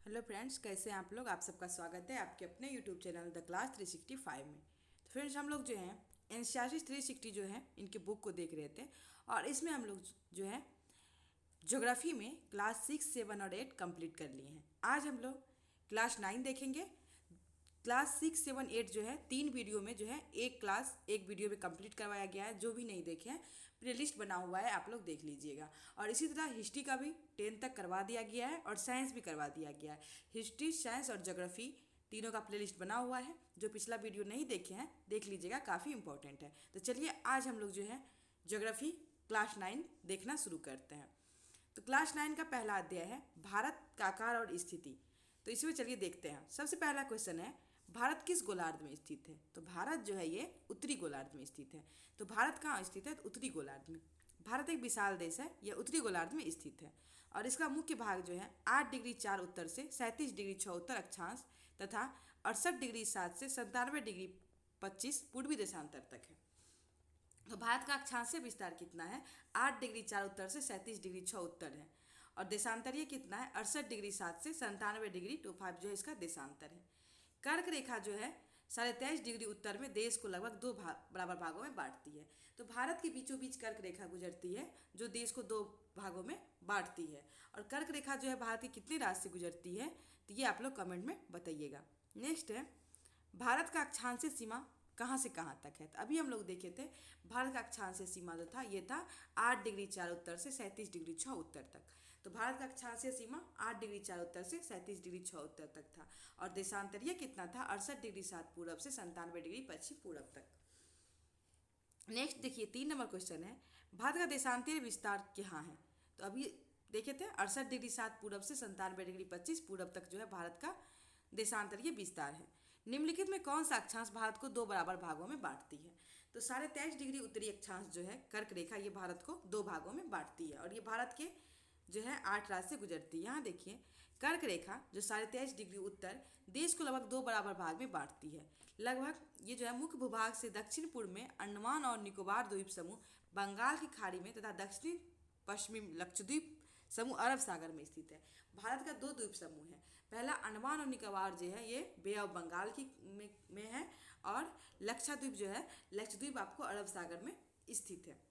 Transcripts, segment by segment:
Hello friends, कैसे हैं आप लोग। आप सबका स्वागत है आपके अपने यूट्यूब चैनल द क्लास 365 में। तो फ्रेंड्स, हम लोग जो हैं एनसीईआरटी 360 जो है इनके बुक को देख रहे थे। और इसमें हम लोग जो है ज्योग्राफी में क्लास 6, 7 और 8 कंप्लीट कर लिए हैं। आज हम लोग क्लास 9 देखेंगे। क्लास 6, 7, 8 जो है 3 वीडियो में जो है एक क्लास एक वीडियो में कंप्लीट करवाया गया है। जो भी नहीं देखे हैं, प्लेलिस्ट बना हुआ है, आप लोग देख लीजिएगा। और इसी तरह हिस्ट्री का भी 10 तक करवा दिया गया है और साइंस भी करवा दिया गया है। हिस्ट्री, साइंस और ज्योग्राफी तीनों का प्लेलिस्ट बना हुआ है। जो पिछला वीडियो नहीं देखे हैं देख लीजिएगा, काफ़ी इंपॉर्टेंट है। तो चलिए आज हम लोग जो है ज्योग्राफी क्लास 9 देखना शुरू करते हैं। तो क्लास 9 का पहला अध्याय है भारत का आकार और स्थिति। तो इसमें चलिए देखते हैं। सबसे पहला क्वेश्चन है, भारत किस गोलार्ध में स्थित है। तो भारत जो है ये उत्तरी गोलार्ध में स्थित है। तो भारत कहाँ स्थित है? तो उत्तरी गोलार्ध में। भारत एक विशाल देश है, यह उत्तरी गोलार्ध में स्थित है। और इसका मुख्य भाग जो है 8 डिग्री 4 उत्तर से 37 डिग्री 6 उत्तर अक्षांश तथा 68 डिग्री 7 से 97 डिग्री 25 पूर्वी देशांतर तक है। तो भारत का अक्षांशीय विस्तार कितना है? 8 डिग्री 4 उत्तर से 37 डिग्री 6 उत्तर है। और देशांतरीय कितना है? 68 डिग्री 7 से 97 डिग्री 25 जो है इसका देशांतर है। कर्क रेखा जो है 23.5 डिग्री उत्तर में देश को लगभग दो बराबर भागों में बांटती है। तो भारत के बीचों बीच कर्क रेखा गुजरती है जो देश को दो भागों में बांटती है। और कर्क रेखा जो है भारत की कितनी राज्य से गुजरती है, तो ये आप लोग कमेंट में बताइएगा। नेक्स्ट है, भारत का अक्षांशीय सीमा कहाँ से कहाँ तक है। तो अभी हम लोग देखे थे भारत का अक्षांशीय सीमा जो था ये था 8 डिग्री 4 उत्तर से 37 डिग्री 6 उत्तर तक। तो भारत का अक्षांशीय सीमा 8 डिग्री 4 उत्तर से 37 डिग्री 6 उत्तर तक था। और देशांतरीय कितना था? 68 डिग्री 7 पूरब से 97 डिग्री 25 पूरब तक। नेक्स्ट देखिए 3 नंबर क्वेश्चन है, भारत का देशांतरीय विस्तार कहाँ है। तो अभी देखे थे 68 डिग्री 7 पूरब से 97 डिग्री 25 पूरब तक जो है भारत का देशांतरीय विस्तार है। निम्नलिखित में कौन सा अक्षांश भारत को दो बराबर भागों में बांटती है। तो 23.5 डिग्री उत्तरी अक्षांश जो है कर्क रेखा ये भारत को दो भागों में बांटती है। और ये भारत के जो है 8 राज्य से गुजरती है। यहाँ देखिए कर्क रेखा जो 23.5 डिग्री उत्तर देश को लगभग दो बराबर भाग में बांटती है। लगभग ये जो है मुख्य भूभाग से दक्षिण पूर्व में अंडमान और निकोबार द्वीप समूह, बंगाल की खाड़ी में तथा दक्षिण पश्चिमी लक्षद्वीप समूह अरब सागर में स्थित है। भारत का दो द्वीप समूह है। पहला अंडमान और निकोबार जो है ये बे ऑफ बंगाल की में है। और लक्षद्वीप जो है लक्षद्वीप आपको अरब सागर में स्थित है।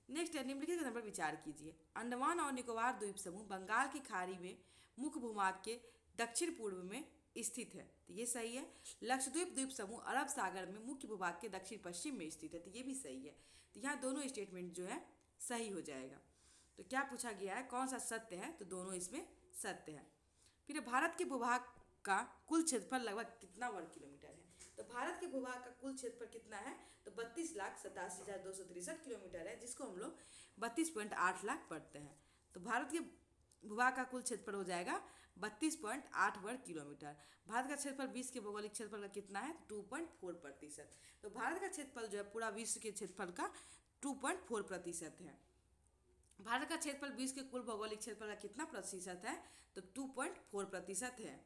नेक्स्ट है, निम्नलिखित कथन पर विचार कीजिए। अंडमान और निकोबार द्वीप समूह बंगाल की खाड़ी में मुख्य भूभाग के दक्षिण पूर्व में स्थित है। तो ये सही है। लक्षद्वीप द्वीप समूह अरब सागर में मुख्य भूभाग के दक्षिण पश्चिम में स्थित है। तो ये भी सही है। तो यहाँ दोनों स्टेटमेंट जो है सही हो जाएगा। तो क्या पूछा गया है, कौन सा सत्य है? तो दोनों इसमें सत्य है। फिर भारत के भूभाग का कुल क्षेत्रफल लगभग कितना वर्ग किलोमीटर है। तो भारत के भूभाग का कुल क्षेत्रफल कितना है? तो 32,87,263 किलोमीटर है, जिसको हम लोग 32.8 लाख पढ़ते हैं। तो भारत के भूभाग का कुल क्षेत्रफल हो जाएगा 32.8 वर्ग किलोमीटर। भारत का क्षेत्रफल विश्व के भौगोलिक क्षेत्रफल का कितना है? 2.4%। तो भारत का क्षेत्रफल जो है पूरा विश्व के क्षेत्रफल का 2.4% है। भारत का क्षेत्रफल विश्व के कुल भौगोलिक क्षेत्रफल का कितना प्रतिशत है? तो 2.4% है।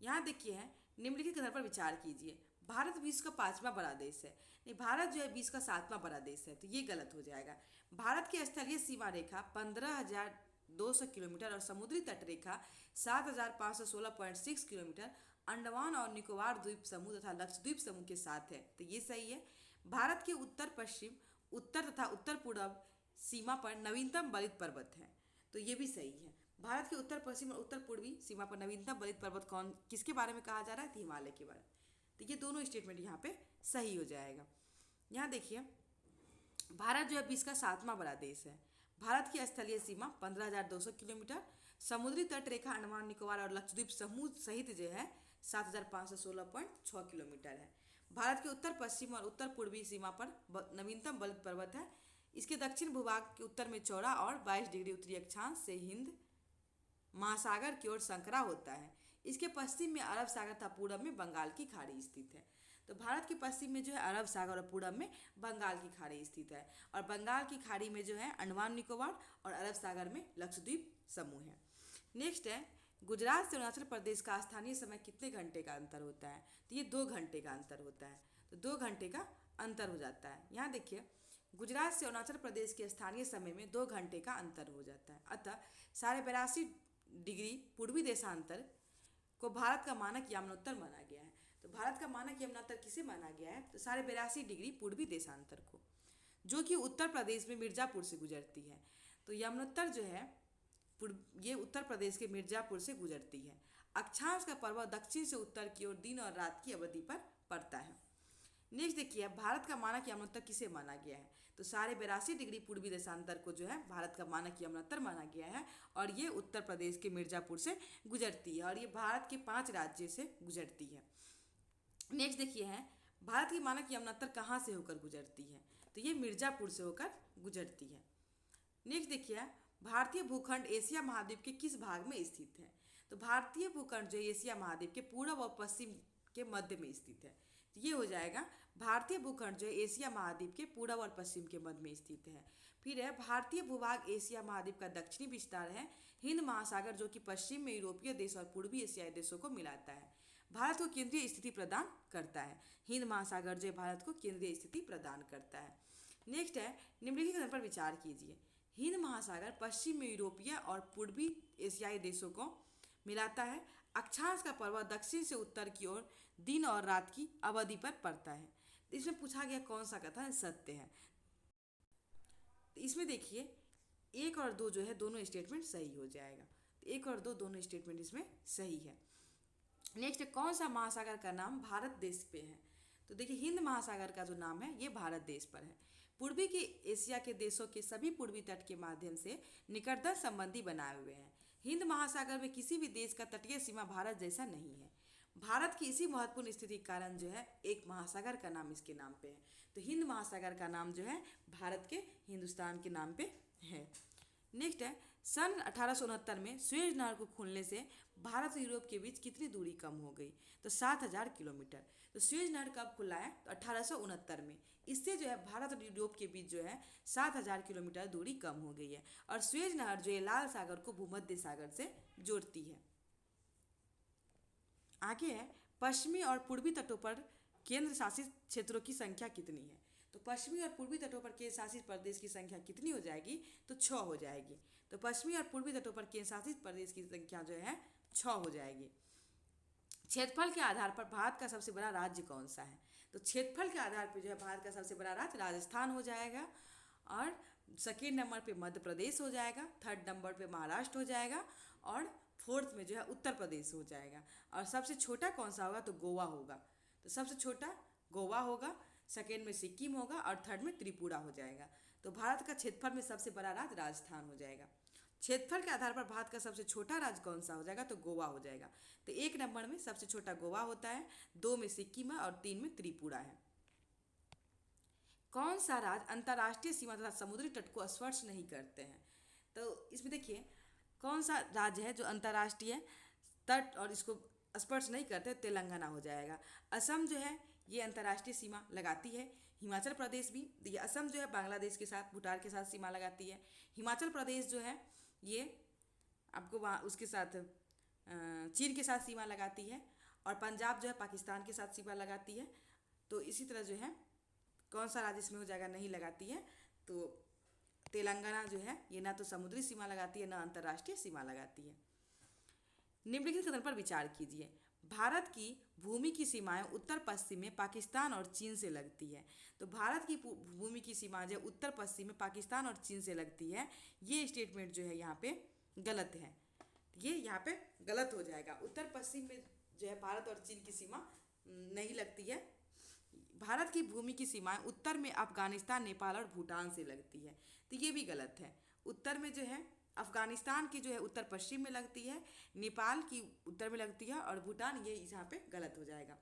यहाँ देखिए है, निम्नलिखित कथन पर विचार कीजिए। भारत विश्व का 5वां बड़ा देश है। नहीं, भारत जो है विश्व का 7वां बड़ा देश है। तो ये गलत हो जाएगा। भारत की स्थलीय सीमा रेखा 15,200 किलोमीटर और समुद्री तट रेखा 7,516.6 किलोमीटर अंडमान और निकोबार द्वीप समूह तथा लक्षद्वीप समूह के साथ है। तो ये सही है। भारत के उत्तर पश्चिम, उत्तर तथा उत्तर पूर्व सीमा पर नवीनतम बलित पर्वत है। तो ये भी सही है। भारत के उत्तर पश्चिम और उत्तर पूर्वी सीमा पर नवीनतम बलित पर्वत कौन किसके बारे में कहा जा रहा है? तो हिमालय के बारे में। तो ये दोनों स्टेटमेंट यहाँ पे सही हो जाएगा। यहाँ देखिए भारत जो है विश्व का 7वां बड़ा देश है। भारत की स्थलीय सीमा 15,200 किलोमीटर, समुद्री तट रेखा अंडमान निकोबार और लक्षद्वीप समूह सहित जो है 7,516.6 किलोमीटर है। भारत के उत्तर पश्चिम और उत्तर पूर्वी सीमा पर नवीनतम बलित पर्वत है। इसके दक्षिण भूभाग के उत्तर में चौड़ा और 22 डिग्री उत्तरी अक्षांश से हिंद महासागर की ओर संकरा होता है। इसके पश्चिम में अरब सागर तथा पूरब में बंगाल की खाड़ी स्थित है। तो भारत के पश्चिम में जो है अरब सागर और पूरब में बंगाल की खाड़ी स्थित है। और बंगाल की खाड़ी में जो है अंडमान निकोबार और अरब सागर में लक्षद्वीप समूह है। नेक्स्ट है, गुजरात से अरुणाचल प्रदेश का स्थानीय समय कितने घंटे का अंतर होता है। तो ये 2 घंटे का अंतर होता है। तो 2 घंटे का अंतर हो जाता है। यहाँ देखिए गुजरात से अरुणाचल प्रदेश के स्थानीय समय में 2 घंटे का अंतर हो जाता है। अतः 82.5 डिग्री पूर्वी देशांतर को भारत का मानक यमुनोत्तर माना गया है। तो भारत का मानक यमुनोत्तर किसे माना गया है? तो 82.5 डिग्री पूर्वी देशांतर को, जो कि उत्तर प्रदेश में मिर्ज़ापुर से गुजरती है। तो यमुनोत्तर जो है ये उत्तर प्रदेश के मिर्ज़ापुर से गुजरती है। अक्षांश का प्रभाव दक्षिण से उत्तर की ओर दिन और रात की अवधि पर पड़ता है। नेक्स्ट देखिए, भारत का मानक यमुनोत्तर किसे माना गया है? तो 82.5 डिग्री पूर्वी देशांतर को जो है भारत का मानक यमुनोत्तर माना गया है, और ये उत्तर प्रदेश के मिर्ज़ापुर से गुजरती है, और ये भारत के 5 राज्यों से गुजरती है। नेक्स्ट देखिए है, भारत की मानक यमुनोत्तर कहाँ से होकर गुजरती है? तो ये मिर्ज़ापुर से होकर गुजरती है। नेक्स्ट देखिए, भारतीय भूखंड एशिया महाद्वीप के किस भाग में स्थित है? तो भारतीय भूखंड जो एशिया महाद्वीप के पूर्व और पश्चिम के मध्य में स्थित है। तो ये हो जाएगा, भारतीय भूखंड जो एशिया महाद्वीप के पूर्व और पश्चिम के मध्य में स्थित है। फिर है, भारतीय भूभाग एशिया महाद्वीप का दक्षिणी विस्तार है हिंद महासागर, जो कि पश्चिम में यूरोपीय देश और पूर्वी एशियाई देशों को मिलाता है। भारत को केंद्रीय स्थिति प्रदान करता है। हिंद महासागर जो भारत को केंद्रीय स्थिति प्रदान करता है। नेक्स्ट है, निम्नलिखित कथन पर विचार कीजिए। हिंद महासागर पश्चिम में यूरोपीय और पूर्वी एशियाई देशों को मिलाता है। अक्षांश का प्रभाव दक्षिण से उत्तर की ओर दिन और रात की अवधि पर पड़ता है। इसमें पूछा गया कौन सा कथन सत्य है? तो इसमें देखिए 1 और 2 जो है दोनों स्टेटमेंट सही हो जाएगा। तो 1 और 2 दोनों स्टेटमेंट इसमें सही है। नेक्स्ट, कौन सा महासागर का नाम भारत देश पे है? तो देखिए, हिंद महासागर का जो नाम है ये भारत देश पर है। पूर्वी के एशिया के देशों के सभी पूर्वी तट के माध्यम से निकटतम संबंधी बनाए हुए हैं। हिंद महासागर में किसी भी देश का तटीय सीमा भारत जैसा नहीं है। भारत की इसी महत्वपूर्ण स्थिति के कारण जो है एक महासागर का नाम इसके नाम पे है। तो हिंद महासागर का नाम जो है भारत के हिंदुस्तान के नाम पे है। नेक्स्ट है, सन 1869 में सुएज नहर को खोलने से भारत और यूरोप के बीच कितनी दूरी कम हो गई? तो 7000 किलोमीटर। तो सुएज नहर कब खुला है? तो 1869 में। इससे जो है भारत और यूरोप के बीच जो है 7000 किलोमीटर दूरी कम हो गई है। और सुएज नहर जो है लाल सागर को भूमध्य सागर से जोड़ती है। आगे है, पश्चिमी और पूर्वी तटों पर केंद्र शासित क्षेत्रों की संख्या कितनी है? तो पश्चिमी और पूर्वी तटों पर केंद्र शासित प्रदेश की संख्या कितनी हो जाएगी? तो 6 हो जाएगी। तो पश्चिमी और पूर्वी तटों पर केंद्र शासित प्रदेश की संख्या जो है 6 हो जाएगी। क्षेत्रफल के आधार पर भारत का सबसे बड़ा राज्य कौन सा है? तो क्षेत्रफल के आधार पर जो है भारत का सबसे बड़ा राज्य राजस्थान हो जाएगा, और सेकेंड नंबर पे मध्य प्रदेश हो जाएगा, थर्ड नंबर पे महाराष्ट्र हो जाएगा, और फोर्थ में जो है उत्तर प्रदेश हो जाएगा। और सबसे छोटा कौन सा होगा? तो गोवा होगा। तो सबसे छोटा गोवा होगा, सेकेंड में सिक्किम होगा, और थर्ड में त्रिपुरा हो जाएगा। तो भारत का क्षेत्रफल में सबसे बड़ा राज्य राजस्थान हो जाएगा। क्षेत्रफल के आधार पर भारत का सबसे छोटा राज्य कौन सा हो जाएगा? तो गोवा हो जाएगा। तो 1 नंबर में सबसे छोटा गोवा होता है, 2 में सिक्किम है, और 3 में त्रिपुरा है। कौन सा राज्य अंतर्राष्ट्रीय सीमा तथा समुद्री तट को स्पर्श नहीं करते हैं? तो इसमें देखिए, कौन सा राज्य है जो अंतर्राष्ट्रीय तट और इसको स्पर्श नहीं करते? तेलंगाना हो जाएगा। असम जो है ये अंतर्राष्ट्रीय सीमा लगाती है। हिमाचल प्रदेश भी, ये असम जो है बांग्लादेश के साथ, भूटान के साथ सीमा लगाती है। हिमाचल प्रदेश जो है ये आपको वहाँ उसके साथ चीन के साथ सीमा लगाती है, और पंजाब जो है पाकिस्तान के साथ सीमा लगाती है। तो इसी तरह जो है कौन सा राज्य इसमें हो जाएगा? नहीं लगाती है। तो तेलंगाना जो है ये ना तो समुद्री सीमा लगाती है, ना अंतर्राष्ट्रीय सीमा लगाती है। निम्नलिखित कथन पर विचार कीजिए। भारत की भूमि की सीमाएं उत्तर पश्चिम में पाकिस्तान और चीन से लगती है। तो भारत की भूमि की सीमा जो उत्तर पश्चिम में पाकिस्तान और चीन से लगती है, ये स्टेटमेंट जो है यहाँ पे गलत है। ये यहाँ पे गलत हो जाएगा। उत्तर पश्चिम में जो है भारत और चीन की सीमा नहीं लगती है। भारत की भूमि की सीमाएं उत्तर में अफगानिस्तान, नेपाल और भूटान से लगती है। तो ये भी गलत है। उत्तर में जो है अफगानिस्तान की जो है उत्तर पश्चिम में लगती है, नेपाल की उत्तर में लगती है, और भूटान ये यहाँ पे गलत हो जाएगा।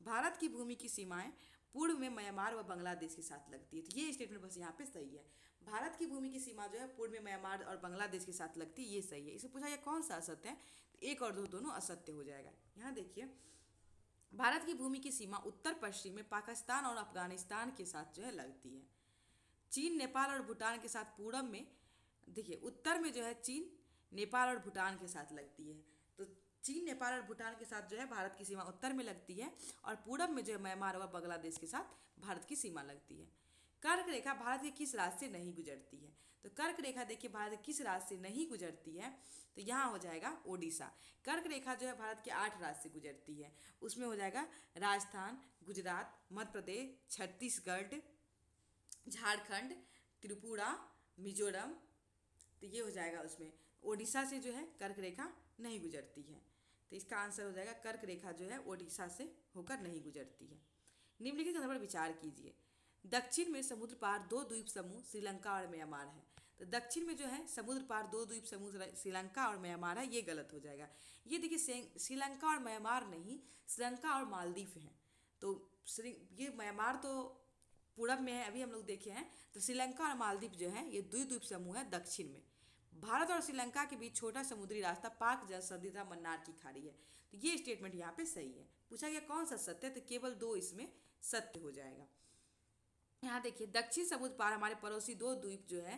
भारत की भूमि की सीमाएं पूर्व में म्यांमार व बांग्लादेश के साथ लगती है। तो ये स्टेटमेंट बस यहाँ पे सही है। भारत की भूमि की सीमा जो है पूर्व में म्यांमार और बांग्लादेश के साथ लगती है, ये सही है। इसे पूछा गया कौन सा असत्य है? 1 और 2 दोनों असत्य हो जाएगा। यहाँ देखिए, भारत की भूमि की सीमा उत्तर पश्चिम में पाकिस्तान और अफगानिस्तान के साथ जो है लगती है। चीन, नेपाल और भूटान के साथ पूरब में, देखिए उत्तर में जो है चीन, नेपाल और भूटान के साथ लगती है। तो चीन, नेपाल और भूटान के साथ जो है भारत की सीमा उत्तर में लगती है, और पूरब में जो है म्यांमार व बांग्लादेश के साथ भारत की सीमा लगती है। कर्क रेखा भारत के किस राज्य से नहीं गुजरती है? तो कर्क रेखा देखिए भारत के किस राज्य से नहीं गुजरती है, तो यहाँ हो जाएगा ओडिशा। कर्क रेखा जो है भारत के 8 राज्य से गुजरती है, उसमें हो जाएगा राजस्थान, गुजरात, मध्य प्रदेश, छत्तीसगढ़, झारखंड, त्रिपुरा, मिजोरम। तो ये हो जाएगा उसमें ओडिशा से जो है कर्क रेखा नहीं गुजरती है। तो इसका आंसर हो जाएगा कर्क रेखा जो है ओडिशा से होकर नहीं गुजरती है। निम्नलिखित कथन पर विचार कीजिए। दक्षिण में समुद्र पार 2 द्वीप समूह श्रीलंका और म्यांमार है। तो दक्षिण में जो है समुद्र पार 2 द्वीप समूह श्रीलंका और म्यांमार है, ये गलत हो जाएगा। ये देखिए श्रीलंका और म्यांमार नहीं, श्रीलंका और मालदीव हैं। तो ये म्यांमार तो पूरब में है, अभी हम लोग देखे हैं। तो श्रीलंका और मालदीव जो है ये द्वीप समूह है दक्षिण में। भारत और श्रीलंका के बीच छोटा समुद्री रास्ता पाक जल संधि तथा मन्नार की खाड़ी है। तो ये स्टेटमेंट यहाँ पे सही है। पूछा गया कौन सा सत्य है, तो केवल 2 इसमें सत्य हो जाएगा। यहाँ देखिए दक्षिण समुद्र पार हमारे पड़ोसी 2 द्वीप जो है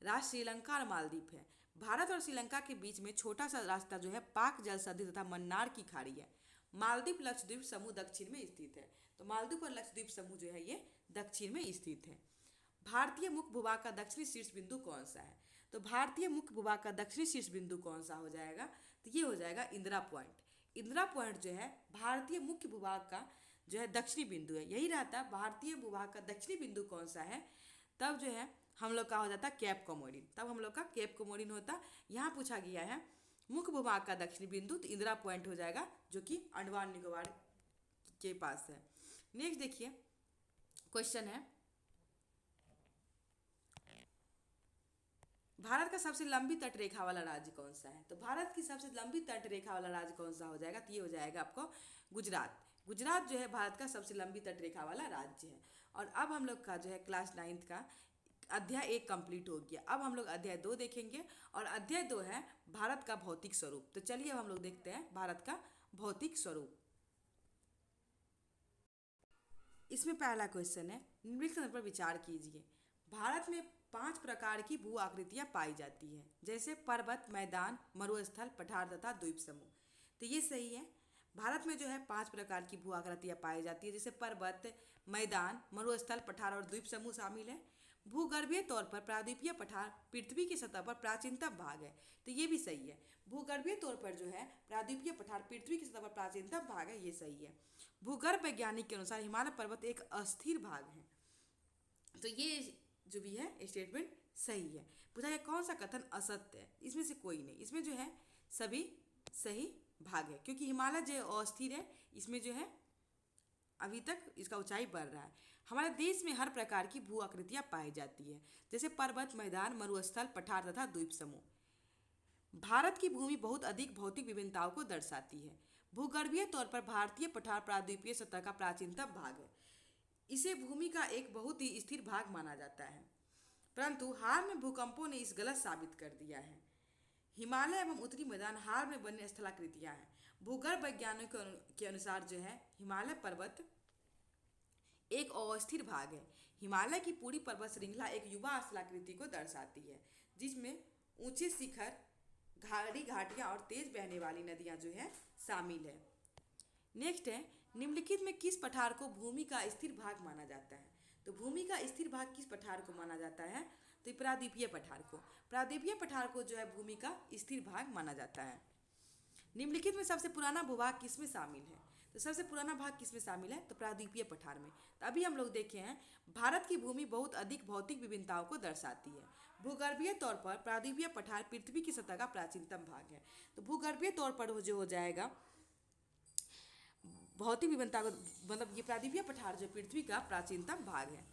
राष्ट्र श्रीलंका और मालदीव है। भारत और श्रीलंका के बीच में छोटा सा रास्ता जो है पाक जल संधि तथा मन्नार की खाड़ी है। मालदीव लक्षद्वीप समूह दक्षिण में स्थित है। तो मालदीव और लक्षद्वीप समूह जो है ये दक्षिण में स्थित है। भारतीय मुख्य भूभाग का दक्षिणी शीर्ष बिंदु कौन सा है, तो भारतीय मुख्य भूभाग का दक्षिणी शीर्ष बिंदु कौन सा हो जाएगा, तो ये हो जाएगा इंदिरा पॉइंट। इंदिरा पॉइंट जो है भारतीय मुख्य भूभाग का जो है दक्षिणी बिंदु है। यही रहता है भारतीय भूभाग का दक्षिणी बिंदु कौन सा है, तब जो है हम लोग का हो जाता है केप कोमोरिन। तब हम लोग का केप कोमोरिन होता। यहाँ पूछा गया है मुख्य भूभाग का दक्षिणी बिंदु, तो इंदिरा पॉइंट हो जाएगा जो कि अंडमान निकोबार के पास है। नेक्स्ट देखिए क्वेश्चन है, भारत का सबसे लंबी तट रेखा वाला राज्य कौन सा है। तो भारत की सबसे लंबी तट रेखा वाला राज्य कौन सा हो जाएगा, तो ये हो जाएगा आपको गुजरात। गुजरात जो है भारत का सबसे लंबी तट रेखा वाला राज्य है। और अब हम लोग का जो है क्लास 9th का अध्याय 1 कंप्लीट हो गया। अब हम लोग अध्याय 2 देखेंगे और अध्याय 2 है भारत का भौतिक स्वरूप। तो चलिए अब हम लोग देखते हैं भारत का भौतिक स्वरूप। इसमें पहला क्वेश्चन है, निम्नलिखित पर विचार कीजिए। भारत में 5 प्रकार की भू आकृतियाँ पाई जाती हैं, जैसे पर्वत, मैदान, मरुस्थल, पठार तथा द्वीप समूह। तो ये सही है। भारत में जो है 5 प्रकार की भू आकृतियाँ पाई जाती है, जैसे पर्वत, मैदान, मरुस्थल, पठार और द्वीप समूह शामिल है। भूगर्भीय तौर पर प्रायद्वीपीय पठार पृथ्वी की सतह पर प्राचीनतम भाग है। तो ये भी सही है। भूगर्भीय तौर पर जो है प्रायद्वीपीय पठार पृथ्वी की सतह पर प्राचीनतम भाग है, ये सही है। भूगर्भ वैज्ञानिक के अनुसार हिमालय पर्वत एक अस्थिर भाग है। तो ये जो भी है स्टेटमेंट सही है। पूछा गया कौन सा कथन असत्य है, इसमें से कोई नहीं। इसमें जो है सभी सही भाग है, क्योंकि हिमालय जो अस्थिर है, इसमें जो है अभी तक इसका ऊंचाई बढ़ रहा है। हमारे देश में हर प्रकार की भू आकृतियाँ पाई जाती है, जैसे पर्वत, मैदान, मरुस्थल, पठार तथा द्वीप समूह। भारत की भूमि बहुत अधिक भौतिक विभिन्नताओं को दर्शाती है। भूगर्भीय तौर पर भारतीय पठार प्रायद्वीपीय सतह का प्राचीनतम भाग है। इसे भूमि का एक बहुत ही स्थिर भाग माना जाता है, परंतु हाल में भूकंपों ने इस गलत साबित कर दिया है। हिमालय एवं उत्तरी मैदान हाल में बनी स्थलाकृतियाँ हैं। भूगर्भ वैज्ञानिकों के अनुसार जो है हिमालय पर्वत एक अस्थिर भाग है। हिमालय की पूरी पर्वत श्रृंखला एक युवा स्थलाकृति को दर्शाती है, जिसमें ऊंचे शिखर, घाटी घाटियाँ और तेज बहने वाली नदियाँ जो है शामिल है। नेक्स्ट है, निम्नलिखित में किस पठार को भूमि का स्थिर भाग माना जाता है। तो भूमि का स्थिर भाग किस पठार को माना जाता है, तो प्रायद्वीपीय पठार को। प्रायद्वीपीय पठार को जो है भूमि का स्थिर भाग माना जाता है। निम्नलिखित में सबसे पुराना भूभाग किसमें शामिल है, तो सबसे पुराना भाग किसमें शामिल है, तो प्रायद्वीपीय पठार में। तो अभी हम लोग देखे हैं भारत की भूमि बहुत अधिक भौतिक विभिन्नताओं को दर्शाती है। भूगर्भीय तौर पर प्रायद्वीपीय पठार पृथ्वी की सतह का प्राचीनतम भाग है। तो भूगर्भीय तौर पर जो हो जाएगा भौतिक विभिन्नता को, मतलब ये प्रायद्वीपीय पठार जो पृथ्वी का प्राचीनतम भाग है।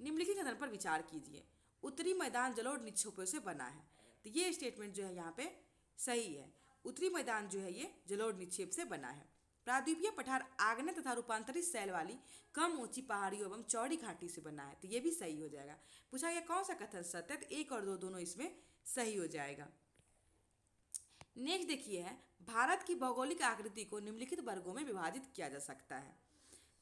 निम्नलिखित कथन पर विचार कीजिए। उत्तरी मैदान जलोढ़ निक्षेपों से बना है। तो ये स्टेटमेंट जो है यहाँ पे सही है। उत्तरी मैदान जो है ये जलोढ़ निक्षेप से बना है। प्रायद्वीपीय पठार आग्नेय तथा रूपांतरित शैल वाली कम ऊंची पहाड़ियों एवं चौड़ी घाटी से बना है। तो ये भी सही हो जाएगा। पूछा गया कौन सा कथन सत्य है, तो 1 और 2 दोनों इसमें सही हो जाएगा। नेक्स्ट देखिए है, भारत की भौगोलिक आकृति को निम्नलिखित वर्गों में विभाजित किया जा सकता है।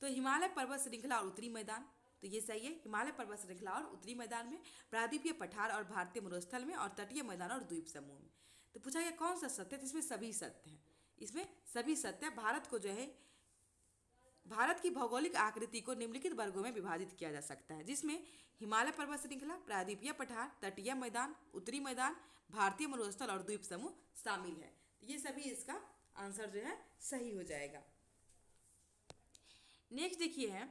तो हिमालय पर्वत श्रृंखला और उत्तरी मैदान, तो ये सही है। हिमालय पर्वत श्रृंखला और उत्तरी मैदान में, प्रायद्वीपीय पठार और भारतीय मरुस्थल में, और तटीय मैदान और द्वीप समूह में। तो पूछा गया कौन सा सत्य है, तो इसमें सभी सत्य हैं। इसमें सभी सत्य है। भारत को जो है भारत की भौगोलिक आकृति को निम्नलिखित वर्गों में विभाजित किया जा सकता है, जिसमें हिमालय पर्वत श्रृंखला, प्रायद्वीपीय पठार, तटीय मैदान, उत्तरी मैदान, भारतीय मरुस्थल और द्वीप समूह शामिल है। तो ये सभी इसका आंसर जो है सही हो जाएगा। नेक्स्ट देखिए है,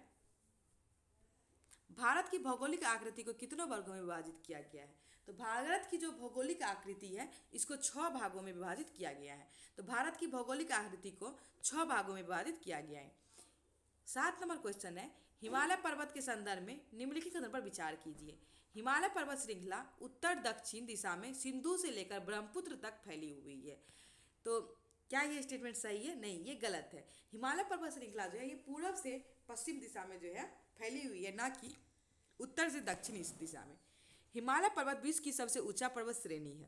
भारत की भौगोलिक आकृति को कितनों वर्गों में विभाजित किया गया है। तो भारत की जो भौगोलिक आकृति है इसको 6 भागों में विभाजित किया गया है। तो भारत की भौगोलिक आकृति को 6 भागों में विभाजित किया गया है। 7 नंबर क्वेश्चन है, हिमालय पर्वत के संदर्भ में निम्नलिखित कथन पर विचार कीजिए। हिमालय पर्वत श्रृंखला उत्तर दक्षिण दिशा में सिंधु से लेकर ब्रह्मपुत्र तक फैली हुई है। तो क्या ये स्टेटमेंट सही है? नहीं, ये गलत है। हिमालय पर्वत श्रृंखला जो है ये पूर्व से पश्चिम दिशा में जो है फैली हुई है, ना कि उत्तर से दक्षिण इस दिशा में। हिमालय पर्वत विश्व की सबसे ऊंचा पर्वत श्रेणी है।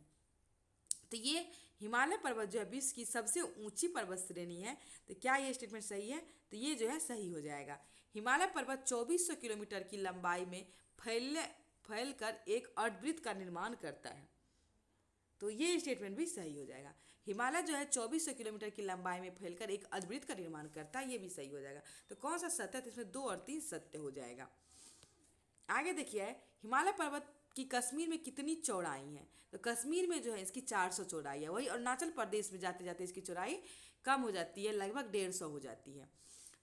तो ये हिमालय पर्वत जो है विश्व की सबसे ऊंची पर्वत श्रेणी है। तो क्या ये स्टेटमेंट सही है? तो ये जो है सही हो जाएगा। हिमालय पर्वत 2400 किलोमीटर की लंबाई में फैलकर एक अर्धवृत्त का निर्माण करता है। तो ये स्टेटमेंट भी सही हो जाएगा। हिमालय जो है 2400 किलोमीटर की लंबाई में फैलकर एक अर्धवृत्त का निर्माण करता है, ये भी सही हो जाएगा। तो कौन सा सत्य है? तो इसमें 2 और 3 सत्य हो जाएगा। आगे देखिए, हिमालय पर्वत की कश्मीर में कितनी चौड़ाई है। तो कश्मीर में जो है इसकी 400 चौड़ाई है। वही अरुणाचल प्रदेश में जाते जाते इसकी चौड़ाई कम हो जाती है, लगभग 150 हो जाती है।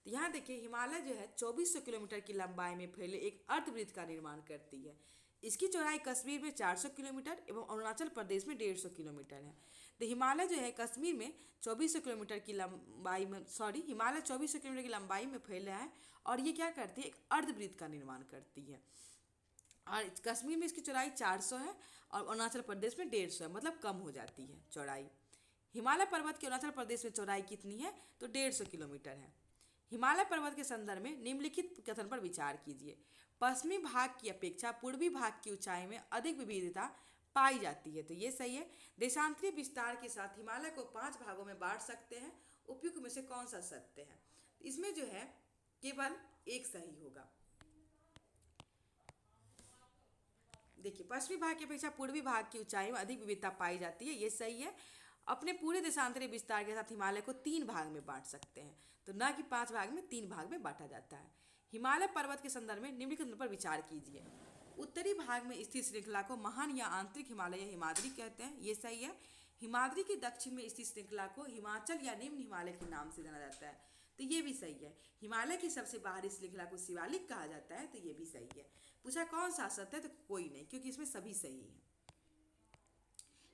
तो यहाँ देखिए, हिमालय जो है 2400 किलोमीटर की लंबाई में फैले एक अर्धवृत्त का निर्माण करती है। इसकी चौड़ाई कश्मीर में 400 किलोमीटर एवं अरुणाचल प्रदेश में 150 किलोमीटर है। तो हिमालय जो है कश्मीर में 2400 किलोमीटर की लंबाई में हिमालय 2400 किलोमीटर की लंबाई में फैला है और ये क्या करती है? एक अर्धवृत्त का निर्माण करती है। और कश्मीर में इसकी चौड़ाई 400 है और अरुणाचल प्रदेश में 150 है, मतलब कम हो जाती है चौड़ाई। हिमालय पर्वत के अरुणाचल प्रदेश में चौड़ाई कितनी है? तो 150 किलोमीटर है। हिमालय पर्वत के संदर्भ में निम्नलिखित कथन पर विचार कीजिए। पश्चिमी भाग की अपेक्षा पूर्वी भाग की ऊंचाई में अधिक विविधता पाई जाती है। तो ये सही है। देशांतरीय विस्तार के साथ हिमालय को 5 भागों में बांट सकते हैं, उपयुक्त में से कौन सा सत्य है? इसमें जो है केवल एक सही होगा। देखिए, पश्चिमी भाग की अपेक्षा पूर्वी भाग की ऊंचाई में अधिक विविधता पाई जाती है, ये सही है। अपने पूरे देशांतरीय विस्तार के साथ हिमालय को 3 भाग में बांट सकते हैं, तो न कि 5 भाग में, 3 भाग में बांटा जाता है। हिमालय पर्वत के संदर्भ में निम्नलिखित पर विचार कीजिए। उत्तरी भाग में स्थित श्रृंखला को महान या आंतरिक हिमालय या हिमाद्री कहते हैं, ये सही है। हिमाद्री के दक्षिण में स्थित श्रृंखला को हिमाचल या निम्न हिमालय के नाम से जाना जाता है, तो ये भी सही है। हिमालय की सबसे बाहरी श्रृंखला को शिवालिक कहा जाता है, तो ये भी सही है। पूछा कौन सा सत्य है? तो कोई नहीं, क्योंकि इसमें सभी सही है।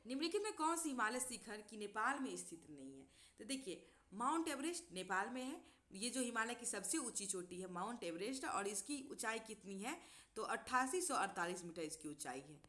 निम्नलिखित में कौन सी हिमालय शिखर की नेपाल में स्थित नहीं है? तो देखिए, माउंट एवरेस्ट नेपाल में है। ये जो हिमालय की सबसे ऊंची चोटी है माउंट एवरेस्ट, और इसकी ऊंचाई कितनी है? तो 8848 मीटर इसकी ऊंचाई है।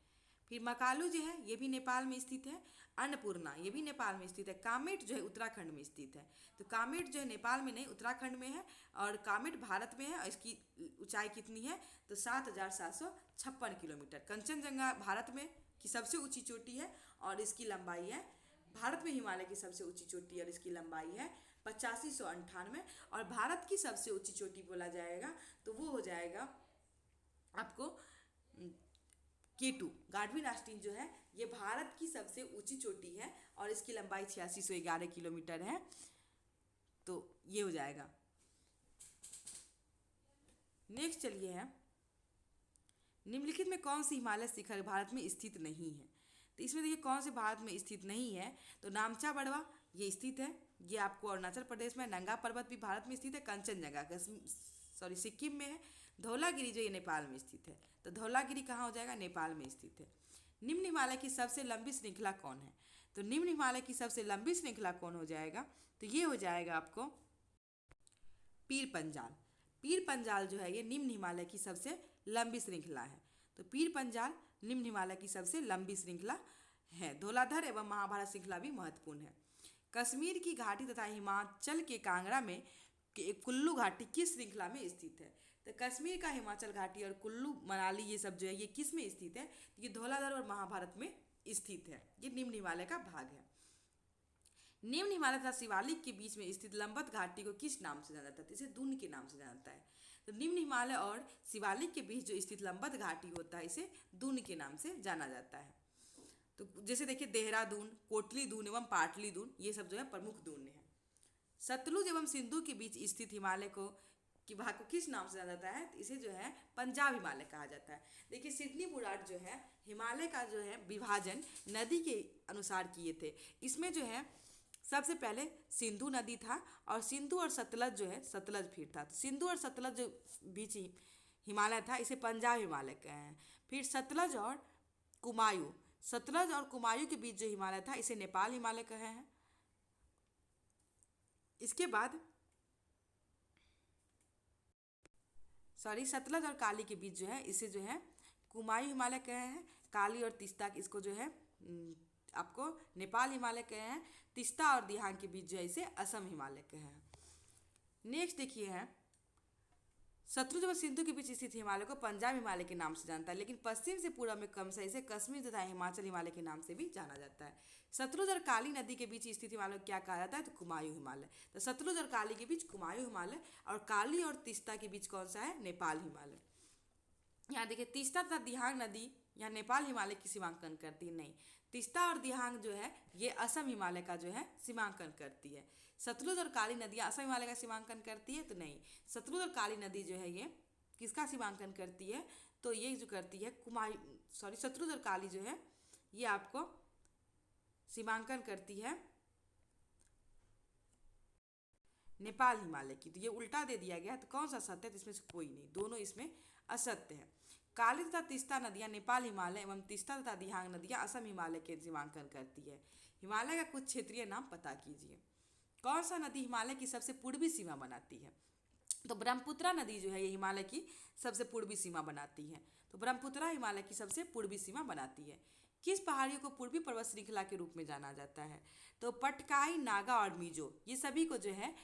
फिर मकालू जो है ये भी नेपाल में स्थित है। अन्नपूर्णा ये भी नेपाल में स्थित है। कामेट जो है उत्तराखंड में स्थित है। तो कामेट जो है नेपाल में नहीं, उत्तराखंड में है, और कामेट भारत में है। और इसकी ऊंचाई कितनी है? तो 7756 किलोमीटर। कंचनजंगा भारत में की सबसे ऊंची चोटी है और इसकी लंबाई है, भारत में हिमालय की सबसे ऊंची चोटी और इसकी लंबाई है 8598। और भारत की सबसे ऊंची चोटी बोला जाएगा तो वो हो जाएगा आपको K2 गाडविन आस्टीन जो है ये भारत की सबसे ऊंची चोटी है और इसकी लंबाई 8611 किलोमीटर है। तो ये हो जाएगा। नेक्स्ट चलिए है, निम्नलिखित में कौन सी हिमालय शिखर भारत में स्थित नहीं है? तो इसमें देखिए कौन से भारत में स्थित नहीं है। तो नामचा बड़वा ये स्थित है, ये आपको अरुणाचल प्रदेश में। नंगा पर्वत भी भारत में स्थित है, कंचनजंगा सिक्किम में है। धौलागिरी जो ये नेपाल में स्थित है, तो धौलागिरी कहाँ हो जाएगा? नेपाल में स्थित है। निम्न हिमालय की सबसे लंबी श्रृंखला कौन है? तो निम्न हिमालय की सबसे लंबी श्रृंखला कौन हो जाएगा? तो ये हो जाएगा आपको पीर पंजाल। पीर पंजाल जो है ये निम्न हिमालय की सबसे लंबी श्रृंखला है। तो पीर पंजाल निम्न हिमालय की सबसे लंबी श्रृंखला है। धौलाधर एवं महाभारत श्रृंखला भी महत्वपूर्ण है। कश्मीर की घाटी तथा हिमाचल के कांगड़ा में कुल्लू घाटी किस श्रृंखला में स्थित है? तो कश्मीर का हिमाचल घाटी और कुल्लू मनाली ये सब जो है ये किस में स्थित है? ये धौलाधर और महाभारत में स्थित है। ये निम्न हिमालय का भाग है। निम्न हिमालय तथा शिवालिक के बीच में स्थित लंबत घाटी को किस नाम से जाना जाता है? इसे दून के नाम से जाना जाता है। तो निम्न हिमालय और शिवालिक के बीच जो स्थित लंबत घाटी होता है इसे दून के नाम से जाना जाता है। तो जैसे देखिए देहरादून, कोटली दून एवं पाटली दून ये सब जो है प्रमुख दून है। सतलुज एवं सिंधु के बीच स्थित हिमालय को कि भाग को किस नाम से जाना जाता है, तो इसे जो है पंजाब हिमालय कहा जाता है। देखिए सिडनी बुराड़ जो है हिमालय का जो है विभाजन नदी के अनुसार किए थे। इसमें जो है सबसे पहले सिंधु नदी था, और सिंधु और सतलज जो है सतलज फिर था। तो सिंधु और सतलज जो बीच हिमालय था इसे पंजाब हिमालय कहे हैं। फिर कुमायूं सतलज और कुमायूं के बीच जो हिमालय था इसे नेपाल हिमालय कहे हैं। इसके बाद सतलज और काली के बीच जो है इसे जो है कुमायूं हिमालय कहे हैं। काली और तीस्ता इसको जो है आपको नेपाल हिमालय कहे हैं। तीस्ता और दिहांग के बीच जो है इसे असम हिमालय कहे हैं। नेक्स्ट देखिए है सतलुज व सिंधु के बीच स्थित हिमालय को पंजाब हिमालय के नाम से जानता है, लेकिन पश्चिम से पूर्व में क्रमशः इसे कश्मीर तथा हिमाचल हिमालय के नाम से भी जाना जाता है। सतलुज और काली नदी के बीच स्थित हिमालय को क्या कहा जाता है, तो कुमायूं हिमालय। तो सतलुज और काली के बीच कुमायूं हिमालय, और काली और तीस्ता के बीच कौन सा है, नेपाल हिमालय। यहाँ देखिए तीस्ता तथा दिहांग नदी यहाँ नेपाल हिमालय की सीमांकन करती है, नहीं, तीस्ता और दिहांग जो है ये असम हिमालय का जो है सीमांकन करती है। सतलुज और काली नदियाँ असम हिमालय का सीमांकन करती है, तो नहीं, सतलुज और काली नदी जो है ये किसका सीमांकन करती है, तो ये जो करती है सतलुज और काली जो है ये आपको सीमांकन करती है नेपाल हिमालय की। तो ये उल्टा दे दिया गया, तो कौन सा सत्य है, तो इसमें से कोई नहीं, दोनों इसमें असत्य है। काली तथा तीस्ता नदियाँ नेपाल हिमालय एवं तीस्ता तथा दिहांग नदियाँ असम हिमालय के सीमांकन करती है। हिमालय का कुछ क्षेत्रीय नाम पता कीजिए। कौन सा नदी हिमालय की सबसे पूर्वी सीमा बनाती है, तो ब्रह्मपुत्रा नदी जो है ये हिमालय की सबसे पूर्वी सीमा बनाती है। तो ब्रह्मपुत्रा हिमालय की सबसे पूर्वी सीमा बनाती है। किस पहाड़ियों को पूर्वी पर्वत श्रृंखला के रूप में जाना जाता है, तो पटकाई, नागा और मिजो ये सभी को जो है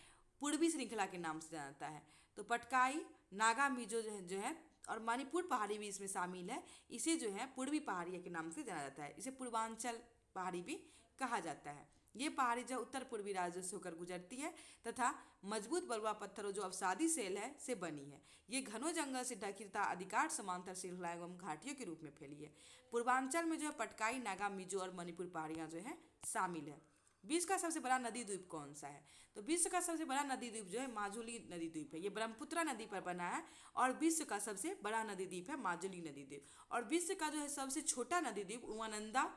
पूर्वी श्रृंखला के नाम से जाना जाता है। तो पटकाई, नागा, मिजो जो है और मणिपुर पहाड़ी भी इसमें शामिल है, इसे जो है पूर्वी पहाड़ियों के नाम से जाना जाता है। इसे पूर्वांचल पहाड़ी भी कहा जाता है। ये पहाड़ी जो उत्तर पूर्वी राज्यों से होकर गुजरती है तथा मजबूत बलुआ पत्थरों जो अवसादी सेल है से बनी है। ये घनों जंगल से ढकी तथा अधिकांश समांतर श्रृंखला एवं घाटियों के रूप में फैली है। पूर्वांचल में जो है पटकाई, नागा, मिजो और मणिपुर पहाड़ियाँ जो है शामिल है। विश्व का सबसे बड़ा नदी द्वीप कौन सा है, तो विश्व का सबसे बड़ा नदी द्वीप जो है माजुली नदी द्वीप है। ये ब्रह्मपुत्रा नदी पर बना है, और विश्व का सबसे बड़ा नदी द्वीप है माजुली नदी द्वीप। और विश्व का जो है सबसे छोटा नदी द्वीप उमानंदा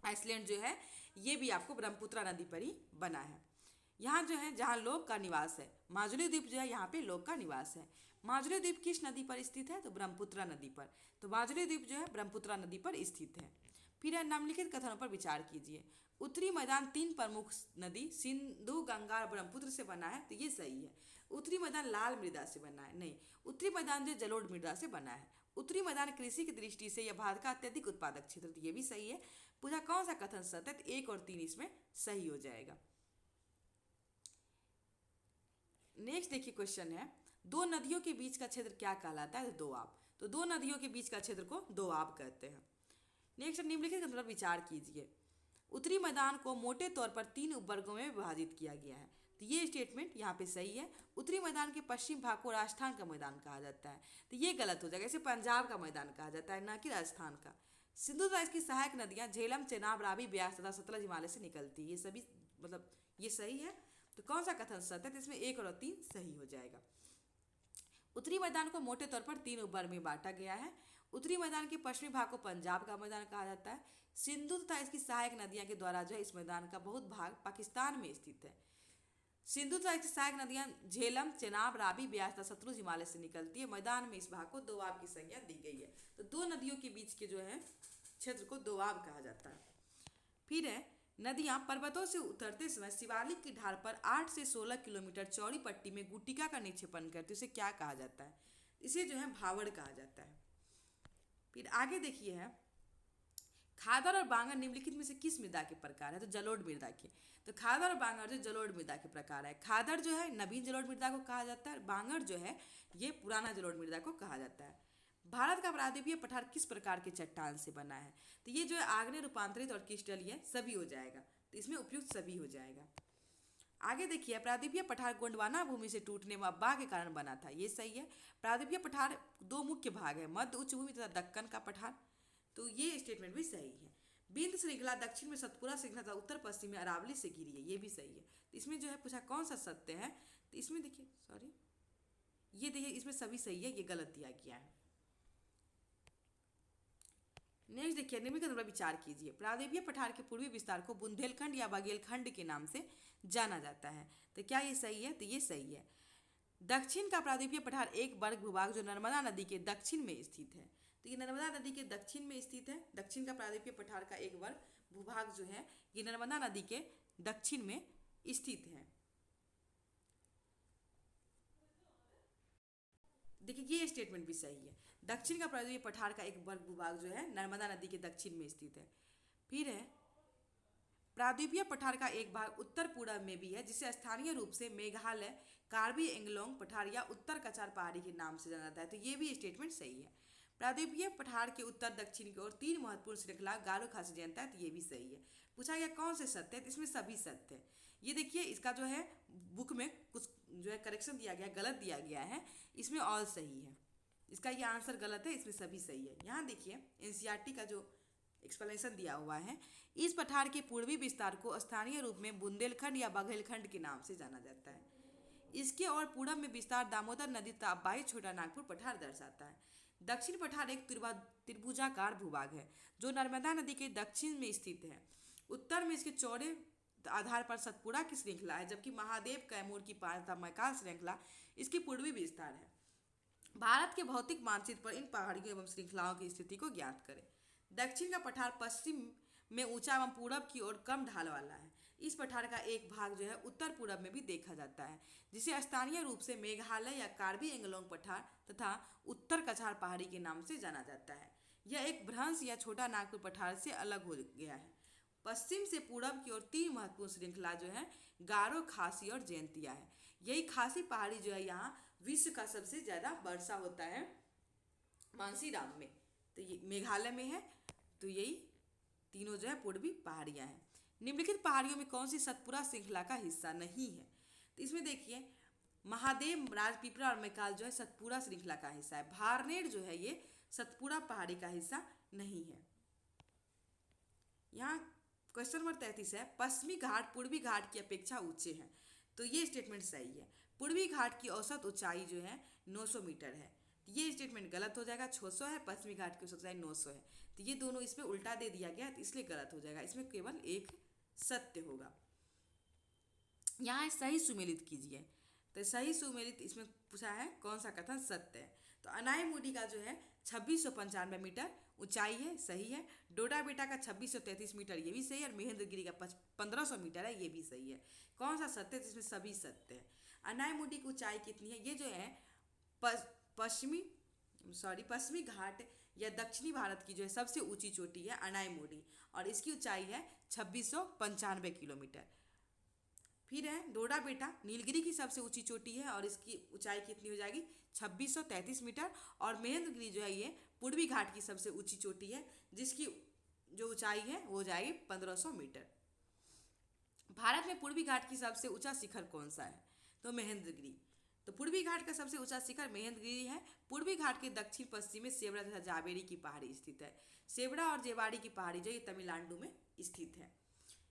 आइसलैंड जो है ये भी आपको ब्रह्मपुत्रा नदी पर ही बना है। यहाँ जो है जहाँ लोग का निवास है, माजुली द्वीप जो है यहाँ पे लोग का निवास है। माजुली द्वीप किस नदी पर स्थित है, तो ब्रह्मपुत्रा नदी पर। तो माजुली द्वीप जो है ब्रह्मपुत्रा नदी पर स्थित है। फिर निम्नलिखित कथनों पर विचार कीजिए। उत्तरी मैदान 3 प्रमुख नदी सिंधु, गंगा और ब्रह्मपुत्र से बना है, तो ये सही है। उत्तरी मैदान लाल मृदा से बना है, नहीं, उत्तरी मैदान जो जलोढ़ मृदा से बना है। उत्तरी मैदान कृषि की दृष्टि से यह भारत का अत्यधिक उत्पादक क्षेत्र, तो ये भी सही है। पूछा कौन सा कथन सत्य है, तो 1 और 3 इसमें सही हो जाएगा। नेक्स्ट देखिए क्वेश्चन है, दो नदियों के बीच का क्षेत्र क्या कहलाता है, दोआब। तो दो नदियों के बीच का क्षेत्र को दोआब कहते हैं। नेक्स्ट निम्नलिखित पर विचार कीजिए। उत्तरी मैदान को मोटे तौर पर 3 उपवर्गों में विभाजित किया गया है, तो ये स्टेटमेंट यहाँ पे सही है। उत्तरी मैदान के पश्चिम भाग को राजस्थान का मैदान कहा जाता है, तो ये गलत हो जाएगा, इसे पंजाब का मैदान कहा जाता है, ना कि राजस्थान का। सिंधु तथा इसकी सहायक नदियाँ झेलम, चेनाब, रावी, ब्यास तथा सतलज हिमालय से निकलती है, ये सभी मतलब ये सही है। तो कौन सा कथन सत्य है, तो इसमें 1 और 3 सही हो जाएगा। उत्तरी मैदान को मोटे तौर पर 3 उपवर्ग में बांटा गया है। उत्तरी मैदान के पश्चिमी भाग को पंजाब का मैदान कहा जाता है। सिंधु तथा इसकी सहायक नदियां के द्वारा जो है इस मैदान का बहुत भाग पाकिस्तान में स्थित है। सिंधु तथा इसकी सहायक नदियां झेलम, चेनाब, रावी, ब्यास तथा सतलुज हिमालय से निकलती है। मैदान में इस भाग को दोआब की संज्ञा दी गई है। तो दो नदियों के बीच के जो है क्षेत्र को दोआब कहा जाता है। फिर है नदियां पर्वतों से उतरते समय शिवालिक की ढाल पर 8 से 16 किलोमीटर चौड़ी पट्टी में गुटिका का निक्षेपण करती है, उसे क्या कहा जाता है, इसे जो है भावड़ कहा जाता है। फिर आगे देखिए है खादर और बांगर निम्नलिखित में से किस मृदा के प्रकार है, तो जलोढ़ मृदा के। तो खादर और बांगर जो जलोढ़ मृदा के प्रकार है। खादर जो है नवीन जलोढ़ मृदा को कहा जाता है, बांगर जो है ये पुराना जलोढ़ मृदा को कहा जाता है। भारत का प्रायद्वीपीय पठार किस प्रकार के चट्टान से बना है, तो ये जो है आग्नेय, रूपांतरित और क्रिस्टलीय सभी हो जाएगा, तो इसमें उपयुक्त सभी हो जाएगा। आगे देखिए प्रायद्वीपीय पठार गोंडवाना भूमि से टूटने व अब्बाह के कारण बना था, ये सही है। प्रायद्वीपीय पठार 2 मुख्य भाग है, मध्य उच्च भूमि तथा दक्कन का पठार, तो ये स्टेटमेंट भी सही है। बिंद श्रृंखला दक्षिण में सतपुरा श्रृंखला तथा उत्तर पश्चिम में अरावली से घिरी है, ये भी सही है। तो इसमें जो है पूछा कौन सा सत्य है, तो इसमें देखिए ये देखिए इसमें सभी सही है, ये गलत दिया गया है। नेक्स्ट देखिए, निम्नलिखित पर विचार कीजिए। प्रायद्वीपीय पठार के पूर्वी विस्तार को बुंदेलखंड या बघेलखंड के नाम से जाना जाता है। तो क्या ये सही है? तो ये सही है। दक्षिण का प्रायद्वीपीय पठार एक वर्ग भूभाग जो नर्मदा नदी के दक्षिण में स्थित है। तो ये नर्मदा नदी के दक्षिण में स्थित है। दक्षिण का प्रायद्वीपीय पठार का एक वर्ग भूभाग जो है ये नर्मदा नदी के दक्षिण में स्थित है। देखिए ये स्टेटमेंट भी सही है। दक्षिण का प्रायद्वीपीय पठार का एक वर्ग भूभाग जो है नर्मदा नदी के दक्षिण में स्थित है। फिर है, प्रायद्वीपीय पठार का एक भाग उत्तर पूर्व में भी है जिसे स्थानीय रूप से मेघालय कार्बी एंगलोंग पठार या उत्तर कछार पहाड़ी के नाम से जाना जाता है। तो ये भी स्टेटमेंट सही है। प्रायद्वीपीय पठार के उत्तर दक्षिण की ओर तीन महत्वपूर्ण श्रृंखला गारो खासी जनता है। तो ये भी सही है। पूछा गया कौन से सत्य है? तो इसमें सभी सत्य है। ये देखिए इसका जो है बुक में कुछ जो है करेक्शन दिया गया है, गलत दिया गया है। इसमें ऑल सही है। इसका ये आंसर गलत है, इसमें सभी सही है। यहाँ देखिए एनसीईआरटी का जो एक्सप्लेनेशन दिया हुआ है, इस पठार के पूर्वी विस्तार को स्थानीय रूप में बुंदेलखंड या बघेलखंड के नाम से जाना जाता है। इसके और पूर्व में विस्तार दामोदर नदी ताबाई छोटा नागपुर पठार दर्शाता है। दक्षिण पठार एक त्रिभुजाकार भूभाग है जो नर्मदा नदी के दक्षिण में स्थित है। उत्तर में इसके चौड़े आधार पर सतपुड़ा की श्रृंखला है, जबकि महादेव कैमूर की मैकाल श्रृंखला इसकी पूर्वी विस्तार है। भारत के भौतिक मानचित्र पर इन पहाड़ियों एवं श्रृंखलाओं की स्थिति को ज्ञात करें। दक्षिण का पठार पश्चिम में ऊंचा एवं पूरब की ओर कम ढाल वाला है। इस पठार का एक भाग जो है उत्तर पूरब में भी देखा जाता है, जिसे स्थानीय रूप से मेघालय या कार्बी एंगलोंग पठार तथा उत्तर कछार पहाड़ी के नाम से जाना जाता है। यह एक भ्रंश या छोटा नागपुर पठार से अलग हो गया है। पश्चिम से पूरब की ओर तीन महत्वपूर्ण श्रृंखला जो है गारो, खासी और जयंतिया है। यही खासी पहाड़ी जो है यहाँ विश्व का सबसे ज़्यादा वर्षा होता है मानसीराम में। तो ये मेघालय में है। तो यही तीनों जो है पूर्वी पहाड़ियाँ हैं। निम्नलिखित पहाड़ियों में कौन सी सतपुड़ा श्रृंखला का हिस्सा नहीं है? तो इसमें देखिए महादेव, राजपीपला और मैकाल जो है सतपुड़ा श्रृंखला का हिस्सा है। भारनेर जो है ये सतपुड़ा पहाड़ी का हिस्सा नहीं है। यहाँ क्वेश्चन नंबर 33 है, पश्चिमी घाट पूर्वी घाट की अपेक्षा ऊंचे हैं। तो ये स्टेटमेंट सही है। पूर्वी घाट की औसत ऊंचाई जो है 900 मीटर है। ये स्टेटमेंट गलत हो जाएगा। 600 है, पश्चिमी घाट की औसत ऊंचाई 900 है। तो ये दोनों इसमें उल्टा दे दिया गया, तो इसलिए गलत हो जाएगा। इसमें केवल एक सत्य होगा। यहाँ सही सुमेलित कीजिए। तो सही सुमेलित इसमें पूछा है कौन सा कथन सत्य है। तो अनायमुडी का जो है 2695 मीटर ऊंचाई है, सही है। डोडा बेटा का 2633 मीटर, ये भी सही है। और महेंद्रगिरी का 1500 मीटर है, ये भी सही है। कौन सा सत्य है? जिसमें सभी सत्य है। अनायमुडी की ऊंचाई कितनी है? ये जो है पश्चिमी घाट या दक्षिणी भारत की जो है सबसे ऊंची चोटी है अनायमुडी, और इसकी ऊंचाई है 2695 किलोमीटर। फिर है डोडा बेटा नीलगिरी की सबसे ऊंची चोटी है और इसकी ऊंचाई कितनी हो जाएगी? 2633 मीटर। और महेंद्रगिरी जो है ये पूर्वी घाट की सबसे ऊंची चोटी है, जिसकी जो ऊंचाई है वो हो जाएगी 1500 मीटर। भारत में पूर्वी घाट की सबसे ऊंचा शिखर कौन सा है? तो महेंद्रगिरी। तो पूर्वी घाट का सबसे ऊंचा शिखर महेंद्रगिरी है। पूर्वी घाट के दक्षिण पश्चिम में सेवड़ा तथा जावेरी की पहाड़ी स्थित है। सेवड़ा और जेवाड़ी की पहाड़ी जो ये तमिलनाडु में स्थित है।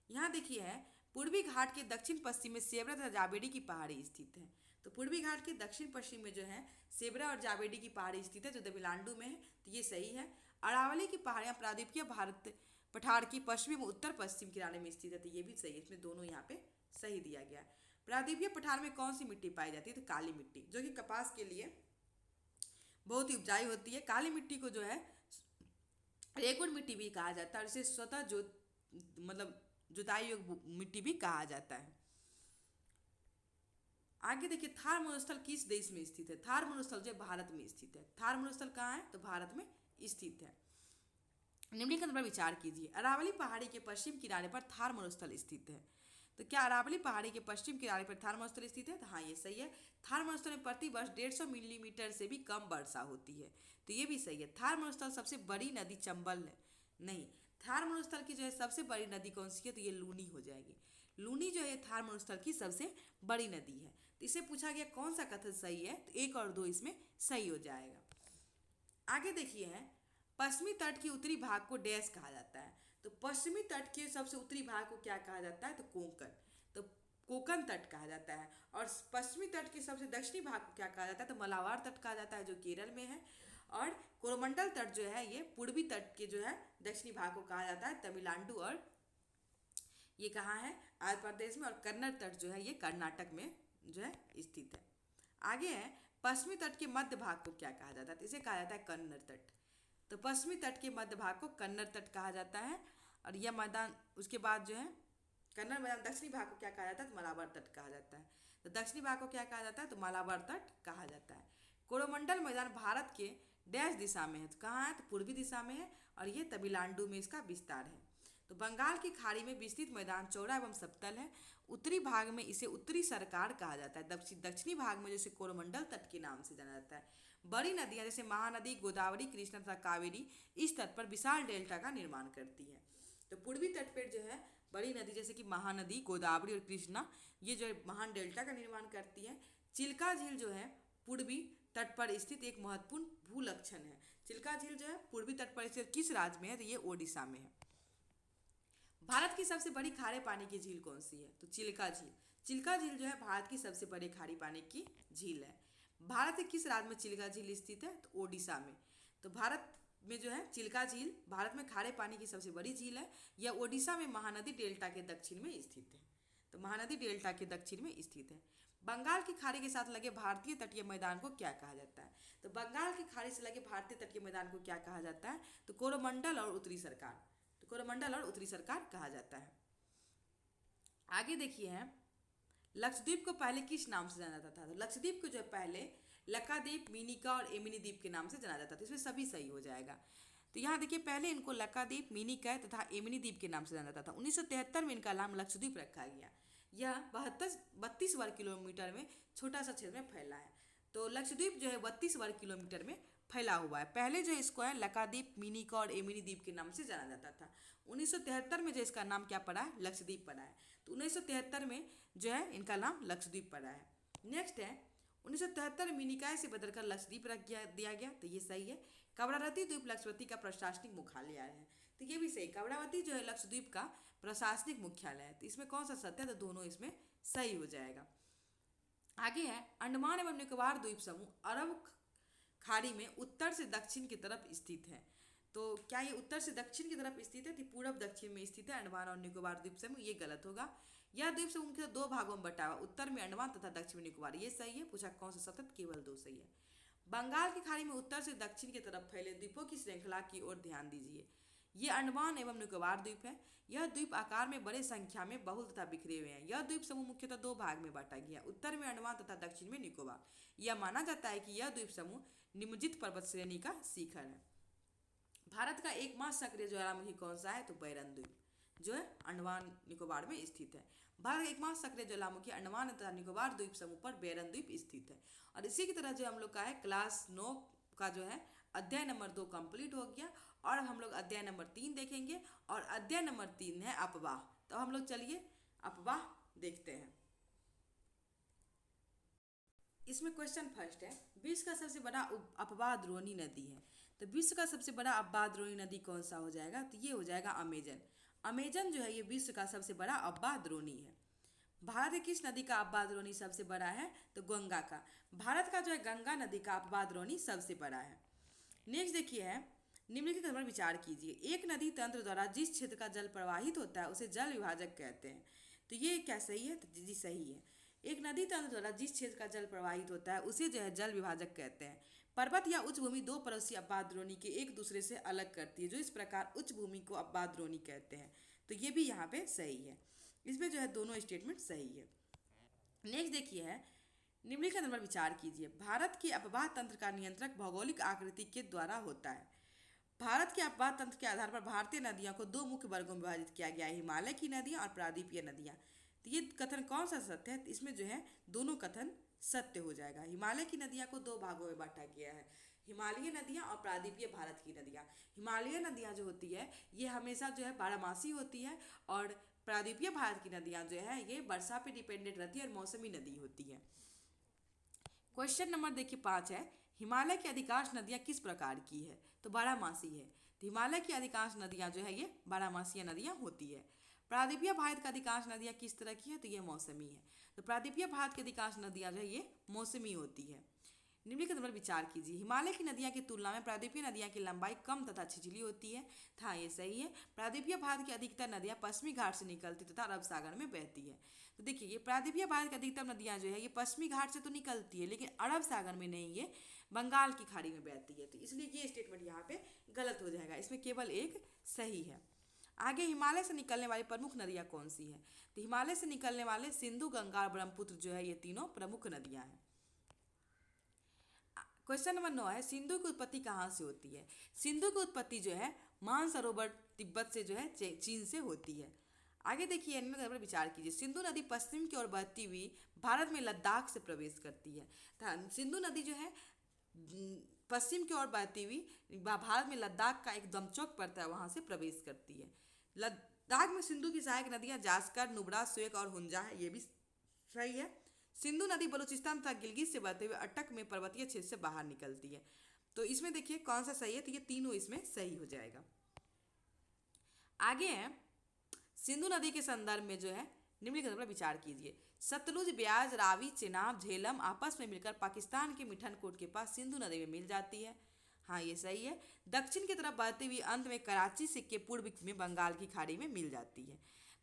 यहाँ देखिए है पूर्वी घाट के दक्षिण पश्चिम में सेवड़ा तथा जावेरी की पहाड़ी स्थित है। तो पूर्वी घाट के दक्षिण पश्चिम में जो है सेवड़ा और जावेरी की पहाड़ी स्थित है, जो तमिलनाडु में है। तो ये सही है। अरावली की पहाड़ियाँ प्रायद्वीपीय भारत पठार की पश्चिमी व उत्तर पश्चिम किनारे में स्थित है। तो ये भी सही है। इसमें दोनों यहाँ पे सही दिया गया है। प्रायद्वीपीय पठार में कौन सी मिट्टी पाई जाती है? तो काली मिट्टी, जो कि कपास के लिए बहुत ही उपजाऊ होती है। काली मिट्टी को जो है रेगुड़ मिट्टी भी कहा जाता है और इसे स्वतः मतलब जुताई योग्य मिट्टी भी कहा जाता है। आगे देखिए थार मरुस्थल किस देश में स्थित है? थार मरुस्थल जो भारत में स्थित है। थार मरुस्थल कहाँ है? तो भारत में स्थित है। निम्नलिखित पर विचार कीजिए। अरावली पहाड़ी के पश्चिम किनारे पर थार मरुस्थल स्थित है। तो क्या अरावली पहाड़ी के पश्चिम किनारे पर थार मरुस्थल स्थित है? तो हाँ ये सही है। थार मरुस्थल में प्रति वर्ष 150 मिलीमीटर से भी कम वर्षा होती है। तो ये भी सही है। थार मरुस्थल सबसे बड़ी नदी चंबल है नहीं। थार मरुस्थल की जो है सबसे बड़ी नदी कौन सी है? तो ये लूनी हो जाएगी। लूनी जो है थार मरुस्थल की सबसे बड़ी नदी है। तो इससे पूछा गया कौन सा कथन सही है? तो 1 और 2 इसमें सही हो जाएगा। आगे देखिए है पश्चिमी तट के उत्तरी भाग को डैश कहा जाता है। तो पश्चिमी तट के सबसे उत्तरी भाग को क्या कहा जाता है? तो कोंकण। तो कोकण तट कहा जाता है। और पश्चिमी तट के सबसे दक्षिणी भाग को क्या कहा जाता है, तो मलाबार तट कहा जाता है, जो केरल में है। और कोरोमंडल तट जो है ये पूर्वी तट के जो है दक्षिणी भाग को कहा जाता है, तमिलनाडु। और ये कहाँ है, आंध्र प्रदेश में। और कन्नड़ तट जो है ये कर्नाटक में जो है स्थित है। आगे है पश्चिमी तट के मध्य भाग को क्या कहा जाता है, तो इसे कहा जाता है कन्नड़ तट। तो पश्चिमी तट के मध्य भाग को कन्नड़ तट कहा जाता है। और यह मैदान उसके बाद जो है कन्नड़ मैदान दक्षिणी भाग को क्या कहा जाता है, तो मलाबार तट कहा जाता है। तो दक्षिणी भाग को क्या कहा जाता है, तो मलाबार तट कहा जाता है। कोरोमंडल मैदान भारत के डैश दिशा में है, तो कहाँ है, तो पूर्वी दिशा में है। और ये तमिलनाडु में इसका विस्तार है। तो बंगाल की खाड़ी में विस्तृत मैदान चौड़ा एवं समतल है। उत्तरी भाग में इसे उत्तरी सरकार कहा जाता है। दक्षिणी भाग में जैसे कोरोमंडल तट के नाम से जाना जाता है। बड़ी नदियां जैसे महानदी, गोदावरी, कृष्णा तथा कावेरी इस तट पर विशाल डेल्टा का निर्माण करती है। तो पूर्वी तट पर जो है बड़ी नदी जैसे कि महानदी, गोदावरी और कृष्णा, ये जो है महान डेल्टा का निर्माण करती है। चिल्का झील जो है पूर्वी तट पर स्थित एक महत्वपूर्ण भूलक्षण है। चिल्का झील जो है पूर्वी तट पर स्थित किस राज्य में है, तो ये ओडिशा में है। भारत की सबसे बड़ी खारे पानी की झील कौन सी है, तो चिल्का झील। चिल्का झील जो है भारत की सबसे बड़ी खारी पानी की झील है। भारत के किस राज्य में चिल्का झील स्थित है, तो ओडिशा में। तो भारत में जो है चिल्का झील भारत में खारे पानी की सबसे बड़ी झील है। यह ओडिशा में महानदी डेल्टा के दक्षिण में स्थित है। तो महानदी डेल्टा के दक्षिण में स्थित है। बंगाल की खाड़ी के साथ लगे भारतीय तटीय मैदान को क्या कहा जाता है, तो बंगाल की खाड़ी से लगे भारतीय तटीय मैदान को क्या कहा जाता है, तो कोरोमंडल और उत्तरी सरकार। तो कोरोमंडल और उत्तरी सरकार कहा जाता है। आगे देखिए है लक्षद्वीप को पहले किस नाम से जाना जाता था, तो लक्षद्वीप को जो पहले लक्काद्वीप, मिनिका और एमिनी द्वीप के नाम से जाना जाता था। इसमें सभी सही हो जाएगा। तो यहाँ देखिए पहले इनको लक्काद्वीप, मिनिका तथा एमिनी द्वीप के नाम से जाना जाता था। 1973 में इनका नाम लक्षद्वीप रखा गया। यह 32 वर्ग किलोमीटर में छोटा सा क्षेत्र में फैला है। तो लक्षद्वीप जो है 32 वर्ग किलोमीटर में फैला हुआ है। पहले जो इसको है लक्काद्वीप, मिनिका और एमिनी द्वीप के नाम से जाना जाता था। 1973 में जो इसका नाम क्या पड़ा है, लक्षद्वीप पड़ा है। तो 1973 में जो है इनका नाम लक्षद्वीप पड़ा है। नेक्स्ट है 1973 मिनिकाय से बदलकर लक्षद्वीप रख दिया गया, तो ये सही है। कवरावती द्वीप लक्षद्वीप का प्रशासनिक मुख्यालय है, तो ये भी सही। कवरावती जो है लक्षद्वीप का प्रशासनिक मुख्यालय है। तो इसमें कौन सा सत्य है, तो दोनों इसमें सही हो जाएगा। आगे है अंडमान एवं निकोबार द्वीप समूह अरब खाड़ी में उत्तर से दक्षिण की तरफ स्थित है। तो क्या ये उत्तर से दक्षिण की तरफ स्थित है, तो पूर्व दक्षिण में स्थित है अंडमान और निकोबार द्वीप समूह, ये गलत होगा। यह द्वीप समूह मुख्यतः दो भागों में बटा हुआ, उत्तर में अंडमान तथा दक्षिण में निकोबार, ये सही है। पूछा कौन सा सतत, केवल दो सही है। बंगाल की खाड़ी में उत्तर से दक्षिण की तरफ फैले द्वीपों की श्रृंखला की ओर ध्यान दीजिए। ये अंडमान एवं निकोबार द्वीप है। यह द्वीप आकार में बड़े संख्या में बहुल तथा बिखरे हुए हैं। यह द्वीप समूह मुख्यतः दो भाग में बांटा गया, उत्तर में अंडमान तथा दक्षिण में निकोबार। यह माना जाता है कि यह द्वीप समूह निम्नलिखित पर्वत श्रेणी का शिखर है। भारत का एकमात्र सक्रिय ज्वालामुखी कौन सा है, तो बैरन द्वीप जो है अंडमान निकोबार में स्थित है। भारत का एकमात्र सक्रिय ज्वालामुखी अंडमान तथा निकोबार द्वीप समूह पर बैरन द्वीप स्थित है। और इसी की तरह जो हम लोग का है क्लास 9 का जो है अध्याय नंबर 2 कंप्लीट हो गया। और अब हम लोग अध्याय नंबर 3 देखेंगे, और अध्याय नंबर 3 है अपवाह। तो हम लोग चलिए अपवाह देखते हैं। इसमें क्वेश्चन फर्स्ट है, विश्व का सबसे बड़ा अपवाह द्रोणी नदी है। तो विश्व का सबसे बड़ा अपवाह द्रोणी नदी कौन सा हो जाएगा, तो ये हो जाएगा अमेजन। अमेजन जो है ये विश्व का सबसे बड़ा अपवाह द्रोणी है। भारत की किस नदी का अपवाह द्रोणी सबसे बड़ा है, तो गंगा का। भारत का जो है गंगा नदी का अपवाह द्रोणी सबसे बड़ा है। नेक्स्ट देखिए है निम्नलिखित पर विचार कीजिए। एक नदी तंत्र द्वारा जिस क्षेत्र का जल प्रवाहित होता है उसे जल विभाजक कहते हैं। तो ये क्या सही है, तो जी सही है। एक नदी तंत्र द्वारा जिस क्षेत्र का जल प्रवाहित होता है उसे जो है जल विभाजक कहते हैं। पर्वत या उच्च भूमि दो पड़ोसी अपवाह द्रोणी के एक दूसरे से अलग करती है, जो इस प्रकार उच्च भूमि को अपवाह द्रोणी कहते हैं। तो ये भी यहाँ पे सही है। इसमें जो है दोनों स्टेटमेंट सही है। नेक्स्ट देखिए है निम्नलिखित पर विचार कीजिए। भारत के अपवाह तंत्र का नियंत्रक भौगोलिक आकृति के द्वारा होता है। भारत के अपवाह तंत्र के आधार पर भारतीय नदियों को दो मुख्य वर्गों में विभाजित किया गया है, हिमालय की नदियाँ और प्रायद्वीपीय नदियाँ। तो ये कथन कौन सा सत्य है, इसमें जो है दोनों कथन सत्य हो जाएगा। हिमालय की नदियाँ को दो भागों में बांटा गया है, हिमालयी नदियाँ और प्रायद्वीपीय भारत की नदियाँ। हिमालयी नदियाँ जो होती है ये हमेशा जो है बारहमासी होती है, और प्रायद्वीपीय भारत की नदियाँ जो है ये वर्षा पे डिपेंडेंट रहती है और मौसमी नदी होती है। क्वेश्चन नंबर देखिए 5 है, हिमालय की अधिकांश नदियाँ किस प्रकार की है, तो बारहमासी है। तो हिमालय की अधिकांश नदियाँ जो है ये बारहमासी नदियाँ होती है। प्रायद्वीपीय भारत का अधिकांश नदियाँ किस तरह की है, तो ये मौसमी है। तो प्रायद्वीपीय भारत की अधिकांश नदियाँ जो है ये मौसमी होती है। निम्नलिखित पर विचार कीजिए, हिमालय की नदियाँ की तुलना में प्रायद्वीपीय नदियाँ की लंबाई कम तथा छिछली होती है। हाँ, ये सही है। प्रायद्वीपीय भारत की अधिकतर नदियाँ पश्चिमी घाट से निकलती तथा अरब सागर में बहती है। तो देखिए, ये प्रायद्वीपीय भारत की अधिकतर नदियाँ जो है ये पश्चिमी घाट से तो निकलती है, लेकिन अरब सागर में नहीं, ये बंगाल की खाड़ी में बहती है। तो इसलिए ये स्टेटमेंट यहाँ पे गलत हो जाएगा, इसमें केवल एक सही है। आगे, हिमालय से निकलने वाली प्रमुख नदियाँ कौन सी हैं? तो हिमालय से निकलने वाले सिंधु, गंगा और ब्रह्मपुत्र जो है ये तीनों प्रमुख नदियाँ हैं। क्वेश्चन नंबर 9 है, सिंधु की उत्पत्ति कहाँ से होती है? सिंधु की उत्पत्ति जो है मानसरोवर तिब्बत से जो है चीन से होती है। आगे देखिए, पर विचार कीजिए, सिंधु नदी पश्चिम की ओर बहती हुई भारत में लद्दाख से प्रवेश करती है। सिंधु नदी जो है पश्चिम की ओर बहती हुई भारत में लद्दाख का एक दमचौक पड़ता है, वहाँ से प्रवेश करती है। लद्दाख में सिंधु की सहायक नदियाँ जास्कर, नुब्रा, स्वेक और हुंजा है, ये भी सही है। सिंधु नदी बलूचिस्तान तथा गिलगित से बहते हुए अटक में पर्वतीय क्षेत्र से बाहर निकलती है। तो इसमें देखिए कौन सा सही है, तो ये तीनों इसमें सही हो जाएगा। आगे है, सिंधु नदी के संदर्भ में जो है निम्नलिखित पर विचार कीजिए, सतलुज, ब्याज, रावी, चेनाब, झेलम आपस में मिलकर पाकिस्तान के मिठनकोट के पास सिंधु नदी में मिल जाती है। हाँ, ये सही है। दक्षिण की तरफ बहती हुई अंत में कराची से के पूर्व में बंगाल की खाड़ी में मिल जाती है।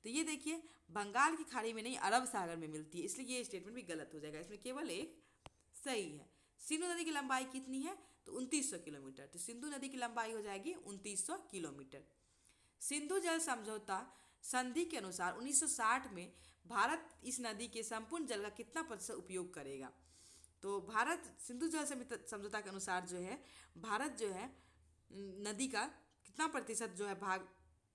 तो ये देखिए, बंगाल की खाड़ी में नहीं, अरब सागर में मिलती है, इसलिए ये स्टेटमेंट भी गलत हो जाएगा, इसमें केवल एक सही है। सिंधु नदी की लंबाई कितनी है, तो 2900 किलोमीटर। तो सिंधु नदी की लंबाई हो जाएगी 2900 किलोमीटर। सिंधु जल समझौता संधि के अनुसार 1960 में भारत इस नदी के संपूर्ण जल का कितना प्रतिशत उपयोग करेगा? तो भारत सिंधु जल समझौता के अनुसार जो है भारत जो है नदी का कितना प्रतिशत जो है भाग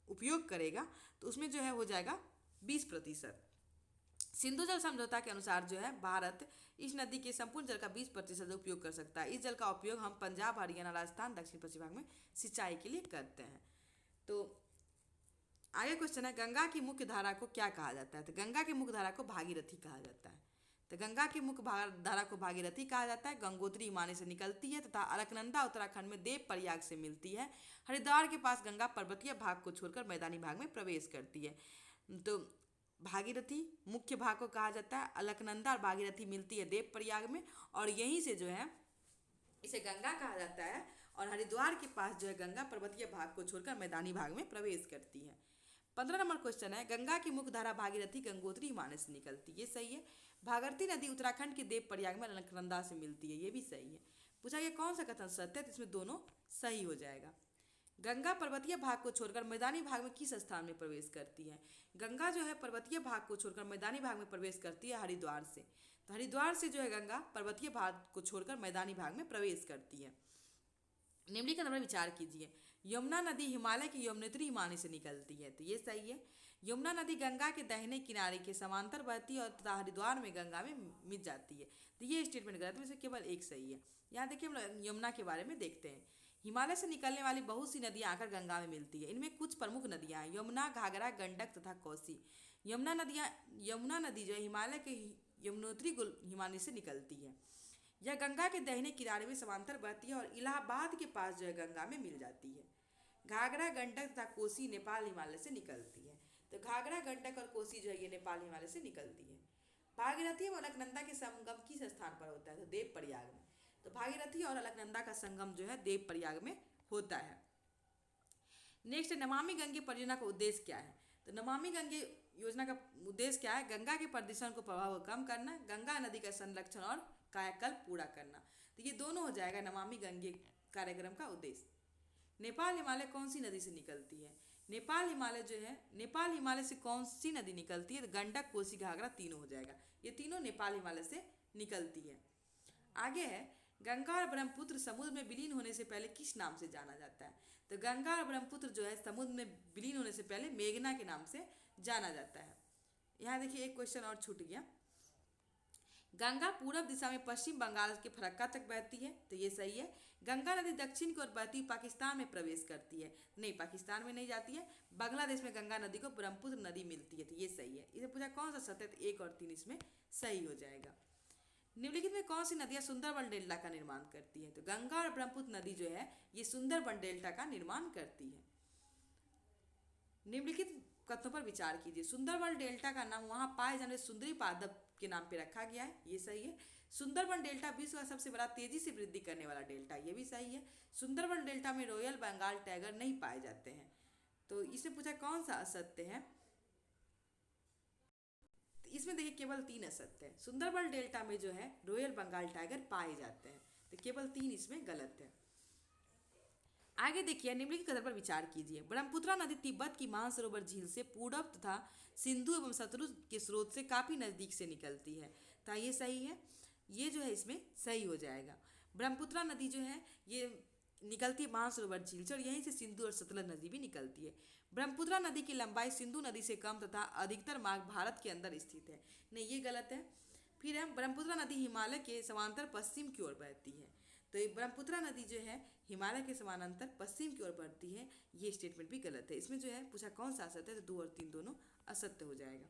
उपयोग करेगा, तो उसमें जो है हो जाएगा 20%। सिंधु जल समझौता के अनुसार जो है भारत इस नदी के संपूर्ण जल का 20% उपयोग कर सकता है। इस जल का उपयोग हम पंजाब, हरियाणा, राजस्थान, दक्षिण पश्चिम भाग में सिंचाई के लिए करते हैं। तो आगे क्वेश्चन है, गंगा की मुख्य धारा को क्या कहा जाता है? तो गंगा की मुख्य धारा को भागीरथी कहा जाता है। तो गंगा की मुख्य धारा को भागीरथी कहा जाता है। गंगोत्री हिमालय से निकलती है तथा अलकनंदा उत्तराखंड में देव प्रयाग से मिलती है। हरिद्वार के पास गंगा पर्वतीय भाग को छोड़कर मैदानी भाग में प्रवेश करती है। तो भागीरथी मुख्य भाग को कहा जाता है। अलकनंदा और भागीरथी मिलती है देव प्रयाग में, और यहीं से जो है इसे गंगा कहा जाता है। और हरिद्वार के पास जो है गंगा पर्वतीय भाग को छोड़कर मैदानी भाग में प्रवेश करती है। 15 नंबर क्वेश्चन है, गंगा की मुख्य धारा भागीरथी गंगोत्री हिमालय से निकलती है, ये सही है। भागीरथी नदी उत्तराखंड के देव प्रयाग में अलकनंदा से मिलती है, ये भी सही है। पूछा गया कौन सा कथन सत्य है, तो इसमें दोनों सही हो जाएगा। गंगा पर्वतीय भाग को छोड़कर मैदानी भाग में किस स्थान में प्रवेश करती है? गंगा जो है पर्वतीय भाग को छोड़कर मैदानी भाग में प्रवेश करती है हरिद्वार से। तो हरिद्वार से जो है गंगा पर्वतीय भाग को छोड़कर मैदानी भाग में प्रवेश करती है। निम्नलिखित पर विचार कीजिए, यमुना नदी हिमालय की यमुनोत्री हिमालय से निकलती है, तो ये सही है। यमुना नदी गंगा के दाहिने किनारे के समांतर बहती है और तथा हरिद्वार में गंगा में मिल जाती है, तो ये स्टेटमेंट गलत है, इसमें केवल एक सही है। यहाँ देखिए हम यमुना के बारे में देखते हैं। हिमालय से निकलने वाली बहुत सी नदियाँ आकर गंगा में मिलती है। इनमें कुछ प्रमुख नदियाँ हैं, यमुना, घाघरा, गंडक तथा कोसी। यमुना नदी जो है हिमालय के यमुनोत्री हिमालय से निकलती है। यह गंगा के दाहिने किनारे में समांतर बहती है और इलाहाबाद के पास जो है गंगा में मिल जाती है। घाघरा, गंडक तथा कोसी नेपाल हिमालय से निकलती है। तो घाघरा, गंडक और कोसी जो है ये नेपाल हिमालय से निकलती है। भागीरथी और अलकनंदा के संगम किस स्थान पर होता है? तो देव प्रयाग में। तो भागीरथी और अलकनंदा का संगम जो है देव प्रयाग में होता है। नेक्स्ट, नमामि गंगे परियोजना का उद्देश्य क्या है? तो नमामि गंगे योजना का उद्देश्य क्या है? गंगा के प्रदूषण को प्रभाव को कम करना, गंगा नदी का संरक्षण और कायाकल्प पूरा करना। तो ये दोनों हो जाएगा नमामि गंगे कार्यक्रम का उद्देश्य। नेपाल हिमालय कौन सी नदी से निकलती है? नेपाल हिमालय से कौन सी नदी निकलती है? तो गंडक, कोसी, घाघरा तीनों हो जाएगा। ये तीनों नेपाल हिमालय से निकलती है। आगे है, गंगा और ब्रह्मपुत्र समुद्र में विलीन होने से पहले किस नाम से जाना जाता है? तो गंगा और ब्रह्मपुत्र जो है समुद्र में विलीन होने से पहले मेघना के नाम से जाना जाता है। यहाँ देखिए एक क्वेश्चन और छूट गया। गंगा पूरब दिशा में पश्चिम बंगाल के फरक्का तक बहती है, तो ये सही है। गंगा नदी दक्षिण की ओर बहती पाकिस्तान में प्रवेश करती है, नहीं पाकिस्तान में नहीं जाती है। बांग्लादेश में गंगा नदी को ब्रह्मपुत्र नदी मिलती है, तो ये सही है। इसे पूछा कौन सा सत्य है, तो 1 और 3 इसमें सही हो जाएगा। निम्नलिखित में कौन सी नदियाँ सुंदरबन डेल्टा का निर्माण करती है? तो गंगा और ब्रह्मपुत्र नदी जो है ये सुंदरबन डेल्टा का निर्माण करती है। निम्नलिखित कथनों पर विचार कीजिए। सुंदरबन डेल्टा का नाम वहाँ पाए जाने वाले सुंदरी पादप के नाम पे रखा गया है, ये सही है। सुंदरबन डेल्टा विश्व का सबसे बड़ा तेजी से वृद्धि करने वाला डेल्टा, ये भी सही है। सुंदरबन डेल्टा में रॉयल बंगाल टाइगर नहीं पाए जाते हैं। तो इसमें पूछा कौन सा असत्य है। तो इसमें देखिए केवल 3 असत्य है। सुंदरबन डेल्टा में जो है रॉयल बंगाल टाइगर पाए जाते हैं, तो केवल 3 इसमें गलत है। आगे देखिए, निम्नलिखित कथन पर विचार कीजिए। ब्रह्मपुत्रा नदी तिब्बत की मानसरोवर झील से पूरब तथा सिंधु एवं सतलुज के स्रोत से काफी नजदीक से निकलती है, तो ये सही है। ये जो है इसमें सही हो जाएगा। ब्रह्मपुत्रा नदी जो है ये निकलती है मानसरोवर झील से और यहीं से सिंधु और सतलज नदी भी निकलती है। ब्रह्मपुत्रा नदी की लंबाई सिंधु नदी से कम तथा अधिकतर मार्ग भारत के अंदर स्थित है, नहीं ये गलत है। फिर है ब्रह्मपुत्रा नदी हिमालय के समांतर पश्चिम की ओर बहती है, तो ये ब्रह्मपुत्रा नदी जो है हिमालय के समानांतर पश्चिम की ओर बढ़ती है, ये स्टेटमेंट भी गलत है। इसमें जो है पूछा कौन सा असत्य है, तो 2 और 3 दोनों असत्य हो जाएगा।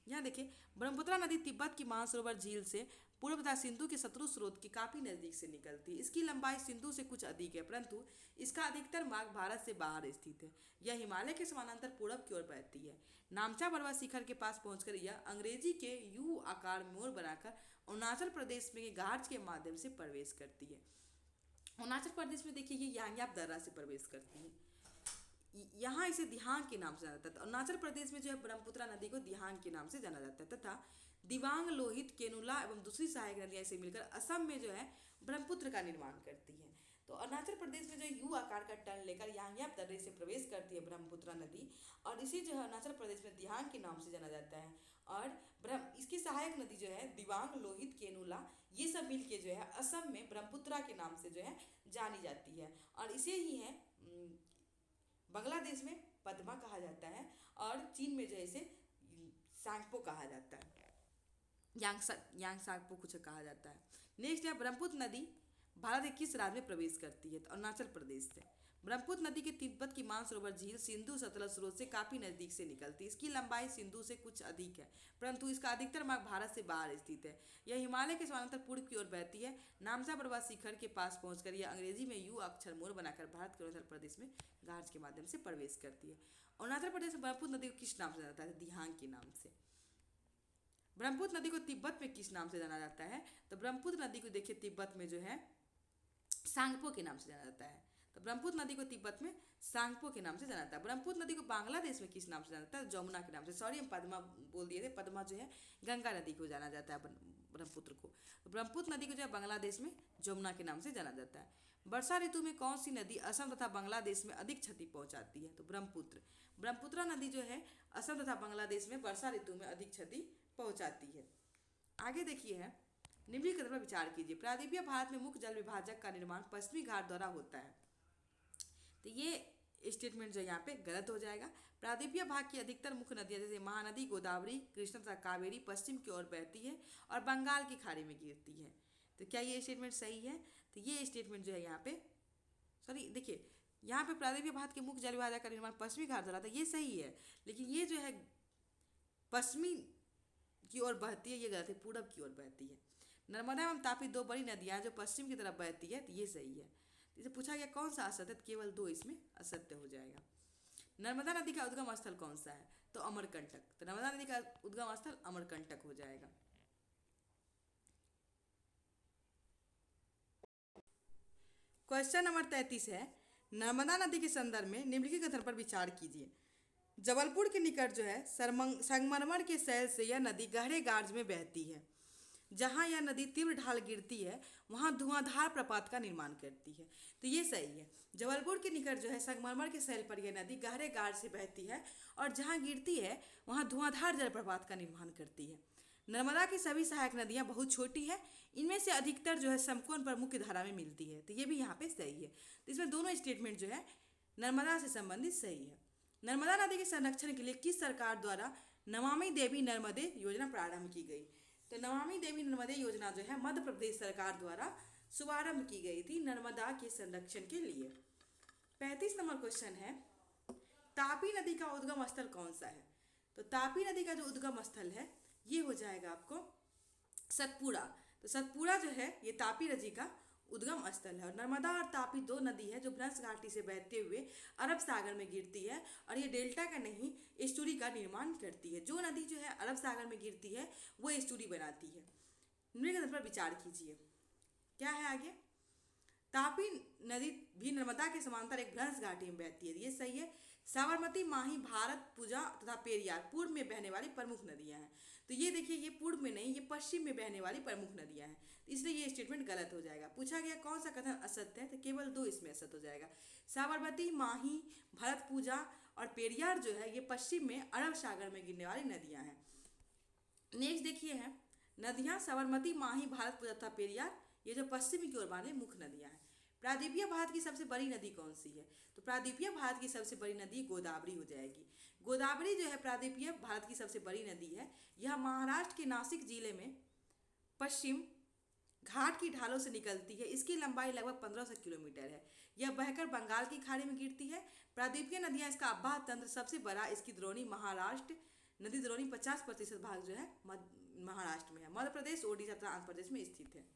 यहाँ देखिए, ब्रह्मपुत्रा नदी तिब्बत की मानसरोवर झील से पूर्व तथा सिंधु के सतलुज स्रोत के काफी नजदीक से निकलती है। इसकी लंबाई सिंधु से कुछ अधिक है, परंतु इसका अधिकतर मार्ग भारत से बाहर स्थित है। यह हिमालय के समानांतर पूरब की ओर बहती है। नामचा पर्वत शिखर के पास पहुंचकर यह अंग्रेजी के यू आकार मोड़ बनाकर अरुणाचल प्रदेश में घाट के माध्यम से प्रवेश करती है। अरुणाचल प्रदेश में देखिए ये यांग्याप दर्रा से प्रवेश करती है। यहाँ इसे दिहांग के नाम से जाना जाता है। अरुणाचल प्रदेश में जो है ब्रह्मपुत्रा नदी को दिहांग के नाम से जाना जाता है तथा दिबांग, लोहित, केनुला एवं दूसरी सहायक नदियां इसे मिलकर असम में जो है ब्रह्मपुत्र का निर्माण करती है। तो अरुणाचल प्रदेश में जो यू आकार का टर्न लेकर यांग्याप दर्रे से प्रवेश करती है ब्रह्मपुत्रा नदी, और इसे जो है अरुणाचल प्रदेश में दिहांग के नाम से जाना जाता है। और इसकी सहायक नदी जो है दिबांग, लोहित, केनुला, ये सब मिलके जो है असम में ब्रह्मपुत्रा के नाम से जो है जानी जाती है। और इसे ही है बांग्लादेश में पद्मा कहा जाता है और चीन में जो है इसे सांगपो कहा जाता है, यांगसांगपो कुछ कहा जाता है। नेक्स्ट है ब्रह्मपुत्र नदी भारत के किस राज्य में प्रवेश करती है, तो अरुणाचल प्रदेश से। ब्रह्मपुत्र नदी के तिब्बत की मानसरोवर झील सिंधु सतलज स्रोत से काफी नजदीक से निकलती है। इसकी लंबाई सिंधु से कुछ अधिक है, परंतु इसका अधिकतर मार्ग भारत से बाहर स्थित है। यह हिमालय के समानांतर पूर्व की ओर बहती है। नामचा पर्वत शिखर के पास पहुंचकर यह अंग्रेजी में यू अक्षर मोड़ बनाकर भारत के अरुणाचल प्रदेश में घाट के माध्यम से प्रवेश करती है। अरुणाचल प्रदेश में ब्रह्मपुत्र नदी को किस नाम से जाना जाता है, दिहांग के नाम से। ब्रह्मपुत्र नदी को तिब्बत में किस नाम से जाना जाता है, तो ब्रह्मपुत्र नदी को देखिए तिब्बत में जो है सांगपो के नाम से जाना जाता है। तो ब्रह्मपुत्र नदी को तिब्बत में सांगपो के नाम से जाना जाता है। ब्रह्मपुत्र नदी को बांग्लादेश में किस नाम से जाना जाता है, जमुना के नाम से। सॉरी हम पद्मा बोल दिए थे, पद्मा जो है गंगा नदी को जाना जाता है ब्रह्मपुत्र को। तो ब्रह्मपुत्र नदी को जो है बांग्लादेश में जमुना के नाम से जाना जाता है। वर्षा ऋतु में कौन सी नदी असम तथा बांग्लादेश में अधिक क्षति पहुंचाती है, तो ब्रह्मपुत्र। ब्रह्मपुत्रा नदी जो है असम तथा बांग्लादेश में वर्षा ऋतु में अधिक क्षति पहुंचाती है। आगे देखिए है, निम्नलिखित पर विचार कीजिए। प्रायद्वीपीय भारत में मुख्य जल विभाजक का निर्माण पश्चिमी घाट द्वारा होता है, तो ये स्टेटमेंट जो यहाँ पे गलत हो जाएगा। प्रायद्वीपीय भाग की अधिकतर मुख्य नदियाँ जैसे महानदी, गोदावरी, कृष्णा तथा कावेरी पश्चिम की ओर बहती है और बंगाल की खाड़ी में गिरती है। तो क्या ये स्टेटमेंट सही है, तो ये स्टेटमेंट जो है यहाँ पे सॉरी देखिए यहाँ पे प्रायद्वीपीय भारत के मुख्य जल विभाजक का निर्माण पश्चिमी घाट द्वारा था, ये सही है, लेकिन ये जो है पश्चिमी की ओर बहती है, ये गलत है, पूरब की ओर बहती है। नर्मदा एवं तापी 2 बड़ी नदियाँ जो पश्चिम की तरफ बहती है, तो ये सही है। इसे पूछा गया कौन सा असत्य, केवल 2 इसमें असत्य हो जाएगा। नर्मदा नदी का उद्गम स्थल कौन सा है, तो अमरकंटक। तो नर्मदा नदी का उद्गम स्थल अमरकंटक हो जाएगा। क्वेश्चन नंबर 33 है, नर्मदा नदी के संदर्भ में निम्नलिखित कथन पर विचार कीजिए। जबलपुर के निकट जो है संगमरमर के शैल से यह नदी गहरे गार्ज में बहती है। जहाँ यह नदी तीव्र ढाल गिरती है वहाँ धुआंधार प्रपात का निर्माण करती है, तो ये सही है। जबलपुर के निकट जो है संगमरमर के शैल पर यह नदी गहरे गार्ज से बहती है और जहाँ गिरती है वहाँ धुआंधार जलप्रपात का निर्माण करती है। नर्मदा की सभी सहायक नदियाँ बहुत छोटी है, इनमें से अधिकतर जो है समकोण पर मुख्य धारा में मिलती है, तो ये भी यहाँ पे सही है। तो इसमें दोनों स्टेटमेंट जो है नर्मदा से संबंधित सही है। नर्मदा नदी के संरक्षण के लिए किस सरकार द्वारा नमामि देवी नर्मदे योजना प्रारंभ की गई, तो नमामि देवी नर्मदे योजना जो है मध्य प्रदेश सरकार द्वारा शुभारंभ की गई थी नर्मदा के संरक्षण के लिए। 35 नंबर क्वेश्चन है, तापी नदी का उद्गम स्थल कौन सा है, तो तापी नदी का जो उद्गम स्थल है ये हो जाएगा आपको सतपुड़ा। तो सतपुड़ा जो है ये तापी नदी का उद्गम स्थल है। और नर्मदा और तापी दो नदी है जो भ्रंश घाटी से बहते हुए अरब सागर में गिरती है और ये डेल्टा का नहीं एस्टूरी का निर्माण करती है। जो नदी जो है अरब सागर में गिरती है वो एस्टूरी बनाती है। निम्नलिखित पर विचार कीजिए। क्या है आगे? तापी नदी भी नर्मदा के समांतर एक भ्रंश घाटी में बहती है, ये सही है। साबरमती, माही, भारत पूजा तथा पेरियार पूर्व में बहने वाली प्रमुख नदियां हैं। तो ये देखिए, ये पूर्व में नहीं, ये पश्चिम में बहने वाली प्रमुख नदियां हैं, इसलिए ये स्टेटमेंट गलत हो जाएगा। पूछा गया कौन सा कथन असत्य है, तो केवल दो इसमें असत्य हो जाएगा। साबरमती, माही, भरत पूजा और पेरियार जो है ये पश्चिम में अरब सागर में गिरने वाली नदियां हैं। नेक्स्ट देखिए है नदियां साबरमती, माही, भारत पूजा तथा पेरियार, ये जो पश्चिमी की ओर वाली मुख्य नदियां हैं। प्रायद्वीपीय भारत की सबसे बड़ी नदी कौन सी है? तो प्रायद्वीपीय भारत की सबसे बड़ी नदी गोदावरी हो जाएगी। गोदावरी जो है प्रायद्वीपीय भारत की सबसे बड़ी नदी है। यह महाराष्ट्र के नासिक जिले में पश्चिम घाट की ढालों से निकलती है। इसकी लंबाई लगभग 1500 किलोमीटर है। यह बहकर बंगाल की खाड़ी में गिरती है। प्रायद्वीपीय नदियां, इसका अब्बाह तंत्र सबसे बड़ा, इसकी द्रोणी महाराष्ट्र नदी द्रोणी 50% भाग जो है महाराष्ट्र में है। मध्य प्रदेश, ओडिशा तथा आंध्र प्रदेश में स्थित है।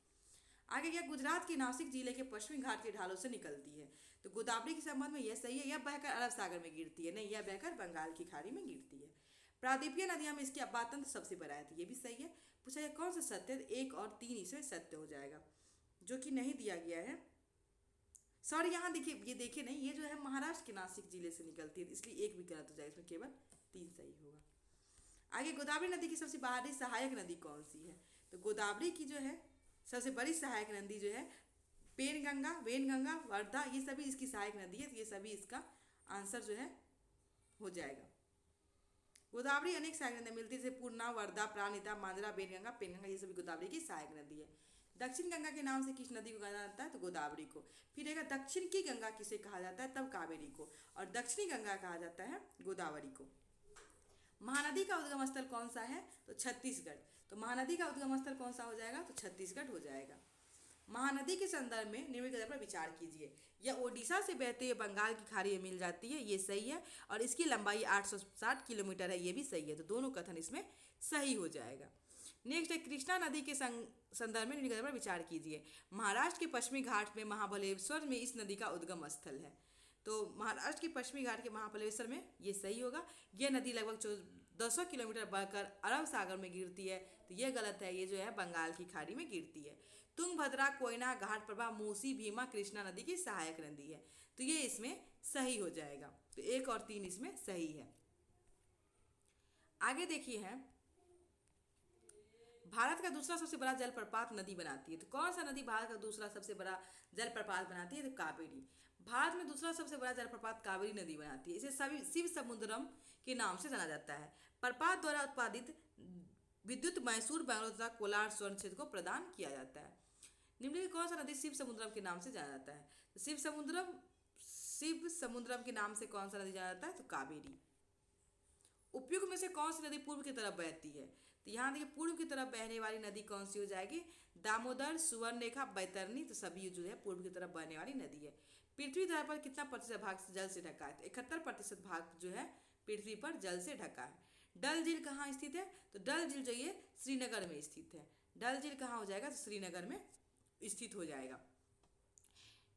आगे क्या? गुजरात के नासिक जिले के पश्चिमी घाट के ढालों से निकलती है। तो गोदावरी के संबंध में यह सही है, यह बहकर अरब सागर में गिरती है, नहीं, यह बहकर बंगाल की खाड़ी में गिरती है। प्रायद्वीपीय नदियां में इसकी अब्बाह तंत्र सबसे बड़ा है, तो ये भी सही है। पूछा है कौन सा सत्य है? 1 और 3 इसमें सत्य हो जाएगा, जो कि नहीं दिया गया है। सॉरी, यहाँ देखिए, ये देखिए नहीं, ये जो है महाराष्ट्र के नासिक जिले से निकलती है, इसलिए 1 भी गलत हो जाएगा, इसमें केवल 3 सही होगा। आगे गोदावरी नदी की सबसे बाहरी सहायक नदी कौन सी है? तो गोदावरी की जो है सबसे बड़ी सहायक नदी जो है पेनगंगा, वेनगंगा, वर्धा, ये सभी इसकी सहायक नदी है, तो ये सभी इसका आंसर जो है हो जाएगा। गोदावरी अनेक सहायक नदियाँ मिलती है, जैसे पूर्णा, वर्धा, प्राणहिता, मांजरा, बेनगंगा, पेनगंगा, ये सभी गोदावरी की सहायक नदी है। दक्षिण गंगा के नाम से किस नदी को कहा जाता है? तो गोदावरी को। फिर एक दक्षिण की गंगा किसे कहा जाता है? तब कावेरी को। और दक्षिणी गंगा कहा जाता है गोदावरी को। महानदी का उद्गम स्थल कौन सा है? तो छत्तीसगढ़। तो महानदी का उद्गम स्थल कौन सा हो जाएगा? तो छत्तीसगढ़ हो जाएगा। महानदी के संदर्भ में निम्नलिखित पर विचार कीजिए। यह ओडिशा से बहते हुए बंगाल की खाड़ी में मिल जाती है, ये सही है। और इसकी लंबाई 860 किलोमीटर है, ये भी सही है। तो दोनों कथन इसमें सही हो जाएगा। नेक्स्ट है कृष्णा नदी के संदर्भ में निम्नलिखित पर विचार कीजिए। महाराष्ट्र के पश्चिमी घाट में महाबलेश्वर में इस नदी का उद्गम स्थल है। तो महाराष्ट्र के पश्चिमी घाट के महाबलेश्वर में ये सही होगा। यह नदी लगभग 1400 किलोमीटर बहकर अरब सागर में गिरती है, तो यह गलत है, ये जो है बंगाल की खाड़ी में गिरती है। तुंगभद्रा, कोयना, घाट प्रभा, मूसी, भीमा, कृष्णा नदी की सहायक नदी है, तो ये इसमें सही हो जाएगा। तो 1 और 3 इसमें सही है। आगे देखिए है भारत का दूसरा सबसे बड़ा जलप्रपात नदी बनाती है। तो कौन सा नदी भारत का दूसरा सबसे बड़ा जलप्रपात बनाती है? तो कावेरी। भारत में दूसरा सबसे बड़ा जलप्रपात कावेरी नदी बनाती है। इसे सभी शिव समुद्रम के नाम से जाना जाता है। प्रपात द्वारा उत्पादित विद्युत मैसूर, बेंगलुरु तथा कोलार स्वर्ण क्षेत्र को प्रदान किया जाता है। निम्नलिखित कौन सा नदी शिव समुद्रम के नाम से जाना जाता है? तो शिव समुद्रम के नाम से कौन सा नदी जाना जाता है? तो कावेरी। उपयुक्त में से कौन सी नदी पूर्व की तरफ बहती है? तो यहाँ देखिए, पूर्व की तरफ बहने वाली नदी कौन सी हो जाएगी? दामोदर, सुवर्णरेखा, बैतरणी, तो सभी जो है पूर्व की तरफ बहने वाली नदी है। पृथ्वी धरा पर कितना प्रतिशत भाग जल से ढका है? तो 71% भाग जो है पृथ्वी पर जल से ढका है। डल झील कहाँ स्थित है? तो डल झील जो ये श्रीनगर में स्थित है। डल झील कहाँ हो जाएगा? तो श्रीनगर में स्थित हो जाएगा।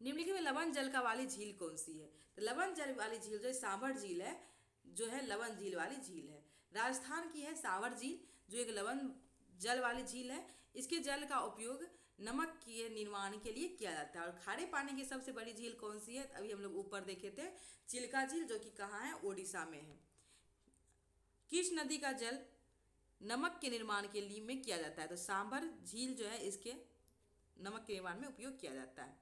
निम्नलिखित में लवण जल का वाली झील कौन सी है? तो लवण जल वाली झील जो सांभर झील है, जो है लवण झील वाली झील है। राजस्थान की है सांभर झील, जो एक लवण जल वाली झील है। इसके जल का उपयोग नमक के निर्माण के लिए किया जाता है। और खारे पानी की सबसे बड़ी झील कौन सी है? अभी हम लोग ऊपर देखे थे, चिल्का झील, जो कि कहाँ है? ओडिशा में है। किस नदी का जल नमक के निर्माण के लिए में किया जाता है? तो सांभर झील जो है इसके नमक के निर्माण में उपयोग किया जाता है।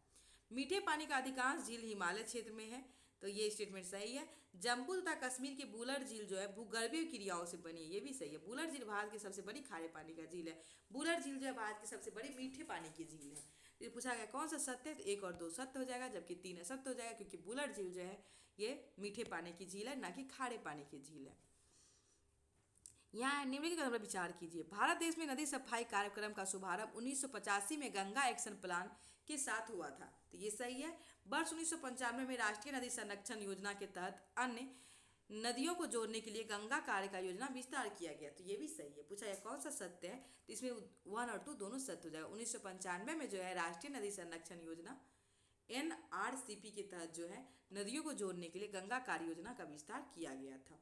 मीठे पानी का अधिकांश झील हिमालय क्षेत्र में है, तो ये स्टेटमेंट सही है। जम्मू तथा कश्मीर की बुलर झील जो है भूगर्भीय क्रियाओं से बनी है, ये भी सही है। बुलर झील भारत की सबसे बड़ी खारे पानी का झील है। बुलर झील जो है भारत की सबसे बड़ी मीठे पानी की झील है। ये पूछा गया कौन सा सत्य है? तो 1 और 2 सत्य हो जाएगा, जबकि 3 असत्य हो जाएगा, क्योंकि बुलर झील जो है ये मीठे पानी की झील है, ना कि खारे पानी की झील है। यहाँ निम्नलिखित पर विचार कीजिए। भारत देश में नदी सफाई कार्यक्रम का शुभारंभ 1985 में गंगा एक्शन प्लान के साथ हुआ था, तो ये सही है। वर्ष 1995 में राष्ट्रीय नदी संरक्षण योजना के तहत अन्य नदियों को जोड़ने के लिए गंगा कार्य का योजना विस्तार किया गया। तो ये भी सही है। पूछा यह कौन सा सत्य है, तो इसमें 1 और 2 दोनों सत्य हो जाएगा। 1995 में जो है राष्ट्रीय नदी संरक्षण योजना NRCP के तहत जो है नदियों को जोड़ने के लिए गंगा कार्य योजना का विस्तार किया गया था।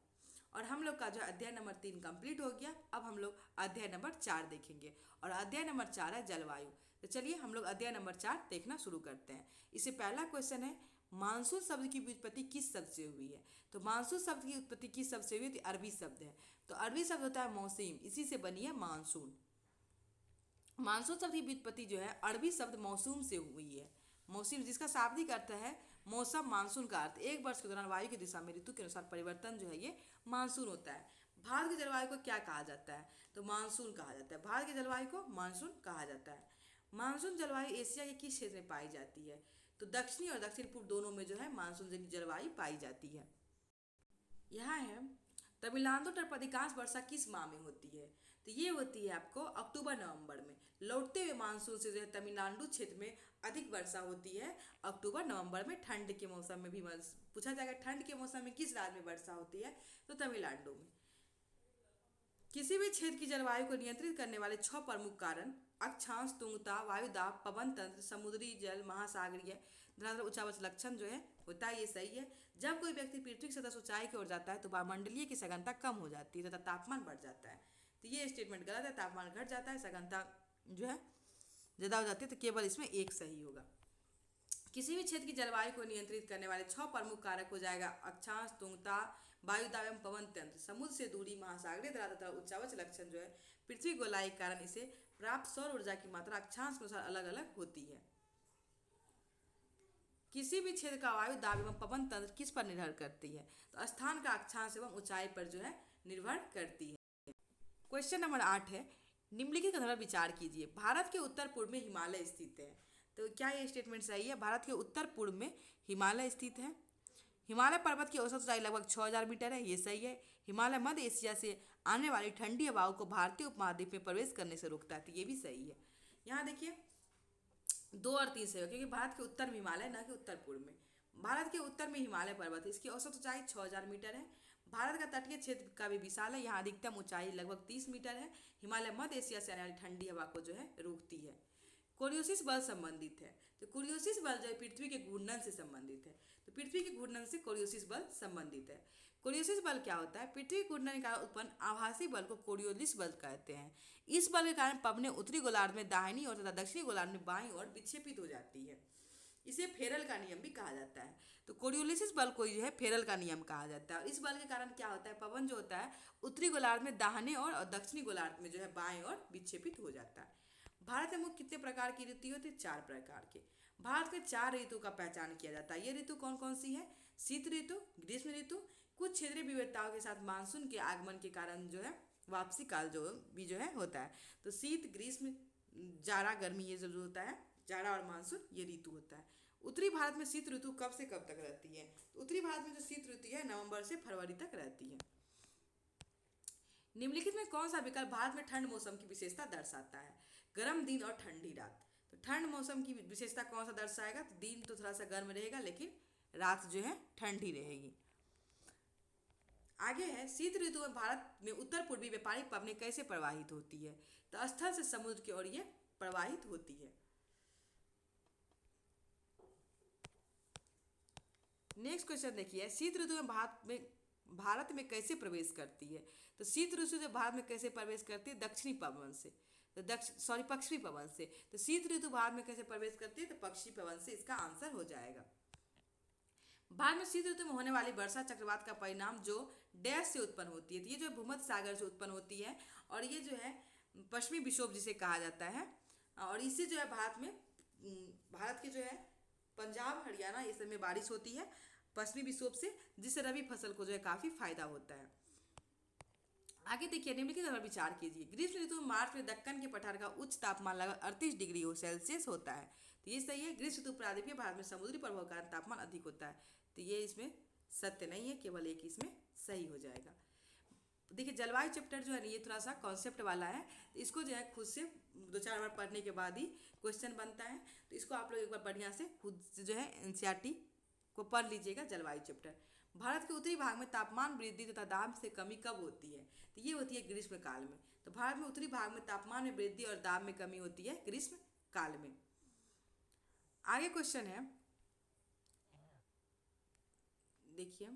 और हम लोग का जो अध्याय नंबर 3 कंप्लीट हो गया। अब हम लोग अध्याय नंबर 4 देखेंगे और अध्याय नंबर 4 है जलवायु। तो चलिए हम लोग अध्याय नंबर 4 देखना शुरू करते हैं। इससे पहला क्वेश्चन है, मानसून शब्द की उत्पत्ति किस शब्द से हुई है। तो मानसून शब्द की उत्पत्ति किस शब्द से हुई है, तो अरबी शब्द है। तो अरबी शब्द होता है मौसीम, इसी से बनी है मानसून। मानसून शब्द की व्युत्पत्ति जो है अरबी शब्द मौसूम से हुई है। मौसम जिसका शाब्दिक अर्थ है मौसम, मानसून का अर्थ एक वर्ष के दौरान वायु की दिशा में ऋतु के अनुसार परिवर्तन जो है ये मानसून होता है। भारत की जलवायु को क्या कहा जाता है, तो मानसून कहा जाता है। भारत की जलवायु को मानसून कहा जाता है। मानसून जलवायु एशिया के किस क्षेत्र में पाई जाती है, तो दक्षिणी और दक्षिण पूर्व दोनों में जो है मानसून जलवायु पाई जाती है। यहाँ है तमिलनाडु तट पर अधिकांश वर्षा किस माह में होती है, तो ये होती है आपको अक्टूबर नवंबर में। लौटते हुए मानसून से जो है तमिलनाडु क्षेत्र में अधिक वर्षा होती है अक्टूबर नवंबर में। ठंड के मौसम में भी पूछा जाएगा ठंड के मौसम में किस राज्य में वर्षा होती है, तो तमिलनाडु में। किसी भी क्षेत्र की जलवायु को नियंत्रित करने वाले 6 प्रमुख कारण अक्षांश, तुंगता, वायुदाब, पवन तंत्र, समुद्री जल, महासागरीय धरातल उच्चावच लक्षण जो है होता है, ये सही है। जब कोई व्यक्ति पृथ्वी की सतह ऊंचाई की ओर जाता है तो वायुमंडलीय की सघनता कम हो जाती है तथा तापमान बढ़ जाता है। तो ये स्टेटमेंट गलत है, तापमान घट जाता है, सघनता जो है ज़्यादा हो जाती है। तो केवल इसमें एक सही होगा। किसी भी क्षेत्र की जलवायु को नियंत्रित करने वाले 6 प्रमुख कारक हो जाएगा अक्षांश, तुंगता, वायुदाब एवं पवन तंत्र, समुद्र से दूरी, महासागरीय धरातल तथा उच्चावच लक्षण जो है पृथ्वी गोलाई के कारण इसे प्राप्त सौर ऊर्जा की मात्रा अक्षांश के अनुसार अलग अलग होती है। किसी भी क्षेत्र का वायु दाब एवं पवन तंत्र किस पर निर्भर करती है, तो स्थान का अक्षांश एवं ऊंचाई पर जो है निर्भर करती है। क्वेश्चन नंबर 8 है, निम्नलिखित कथन पर विचार कीजिए। भारत के उत्तर पूर्व में हिमालय स्थित है, तो क्या ये स्टेटमेंट सही है। भारत के उत्तर पूर्व में हिमालय स्थित है। हिमालय पर्वत की औसत ऊंचाई लगभग 6000 मीटर है, ये सही है। हिमालय मध्य एशिया से आने वाली ठंडी हवाओं को भारतीय उपमहाद्वीप में प्रवेश करने से रोकता है, तो ये भी सही है। यहाँ देखिए 2 और 3 सही है, क्योंकि भारत के उत्तर में हिमालय, न कि उत्तर पूर्व में। भारत के उत्तर में हिमालय पर्वत है, इसकी औसत ऊंचाई 6000 मीटर है। भारत का तटीय क्षेत्र का भी विशाल है, यहाँ अधिकतम ऊंचाई लगभग 30 मीटर है। हिमालय मध्य एशिया से आने वाली ठंडी हवा को जो है रोकती है। कोरियोसिस बल संबंधित है, तो कोरियोसिस बल जो है पृथ्वी के घूर्णन से संबंधित है। तो पृथ्वी के घूर्णन से कोरियोसिस बल संबंधित है। कोरियोसिस बल क्या होता है, पृथ्वी के घूर्णन के कारण उत्पन्न आभासी बल को कोरियोलिस बल कहते हैं। इस बल के कारण पवनें उत्तरी गोलार्ध में दाहिनी ओर तथा दक्षिणी गोलार्ध में बाईं ओर विक्षेपित हो जाती है। इसे फेरल का नियम भी कहा जाता है। तो कोरियोलिसिस बल को जो है फेरल का नियम कहा जाता है। और इस बल के कारण क्या होता है, पवन जो होता है उत्तरी गोलार्ध में दाहिने ओर और दक्षिणी गोलार्ध में जो है बाएं ओर विक्षेपित हो जाता है। भारत में मुख्य कितने प्रकार की ऋतु होती है, 4 प्रकार के। भारत में 4 ऋतु का पहचान किया जाता है। ये ऋतु कौन कौन सी है, शीत ऋतु, ग्रीष्म ऋतु, कुछ क्षेत्रीय विविधताओं के साथ मानसून के आगमन के कारण जो है वापसी काल जो भी जो है होता है। तो शीत, ग्रीष्म, जाड़ा, गर्मी, ये जो होता है जाड़ा और मानसून, ये ऋतु होता है। उत्तरी भारत में शीत ऋतु कब से कब तक रहती है, तो उत्तरी भारत में जो शीत ऋतु है नवंबर से फरवरी तक रहती है। निम्नलिखित में कौन सा विकल्प भारत में ठंड मौसम की विशेषता दर्शाता है, गर्म दिन और ठंडी रात। तो ठंड मौसम की विशेषता कौन सा दर्शाएगा, तो दिन तो थोड़ा सा गर्म रहेगा लेकिन रात जो है ठंडी रहेगी। आगे है, शीत ऋतु में भारत में उत्तर पूर्वी व्यापारिक पवनें कैसे प्रवाहित होती है, तो स्थल से समुद्र की ओर ये प्रवाहित होती है। नेक्स्ट क्वेश्चन देखिए, शीत ऋतु में भारत में कैसे प्रवेश करती है, तो शीत ऋतु जो भारत में कैसे प्रवेश करती है, दक्षिणी पवन से, तो पश्चिमी पवन से। तो शीत ऋतु भारत में कैसे प्रवेश करती है, तो पश्चिमी पवन से, इसका आंसर हो जाएगा। भारत में शीत ऋतु में होने वाली वर्षा चक्रवात का परिणाम जो डैश से उत्पन्न होती है, तो ये जो भूमध्य सागर से उत्पन्न होती है और ये जो है पश्चिमी विक्षोभ जिसे कहा जाता है। और इससे जो है भारत के जो है पंजाब, हरियाणा, इस सब में बारिश होती है पश्चिमी विक्षोभ से, जिससे रबी फसल को जो है काफ़ी फायदा होता है। आगे देखिए, निम्नलिखित पर विचार कीजिए। ग्रीष्म ऋतु में मार्च में दक्कन के पठार का उच्च तापमान लगभग 38 डिग्री सेल्सियस होता है, तो ये सही है। ग्रीष्म ऋतु प्रायद्वीपीय भारत में समुद्री प्रभाव के कारण तापमान अधिक होता है, तो ये इसमें सत्य नहीं है, केवल एक इसमें सही हो जाएगा। देखिए जलवायु चैप्टर जो है ना, ये थोड़ा सा कॉन्सेप्ट वाला है, तो इसको जो है खुद से 2-4 बार पढ़ने के बाद ही क्वेश्चन बनता है। तो इसको आप लोग एक बार बढ़िया से खुद से जो है NCERT को पढ़ लीजिएगा, जलवायु चैप्टर। भारत के उत्तरी भाग में तापमान वृद्धि तथा दाब से कमी कब होती है? तो ये होती है ग्रीष्म काल में। तो भारत में उत्तरी भाग में तापमान में वृद्धि और दाब में कमी होती है ग्रीष्म काल में। आगे क्वेश्चन है, देखिए,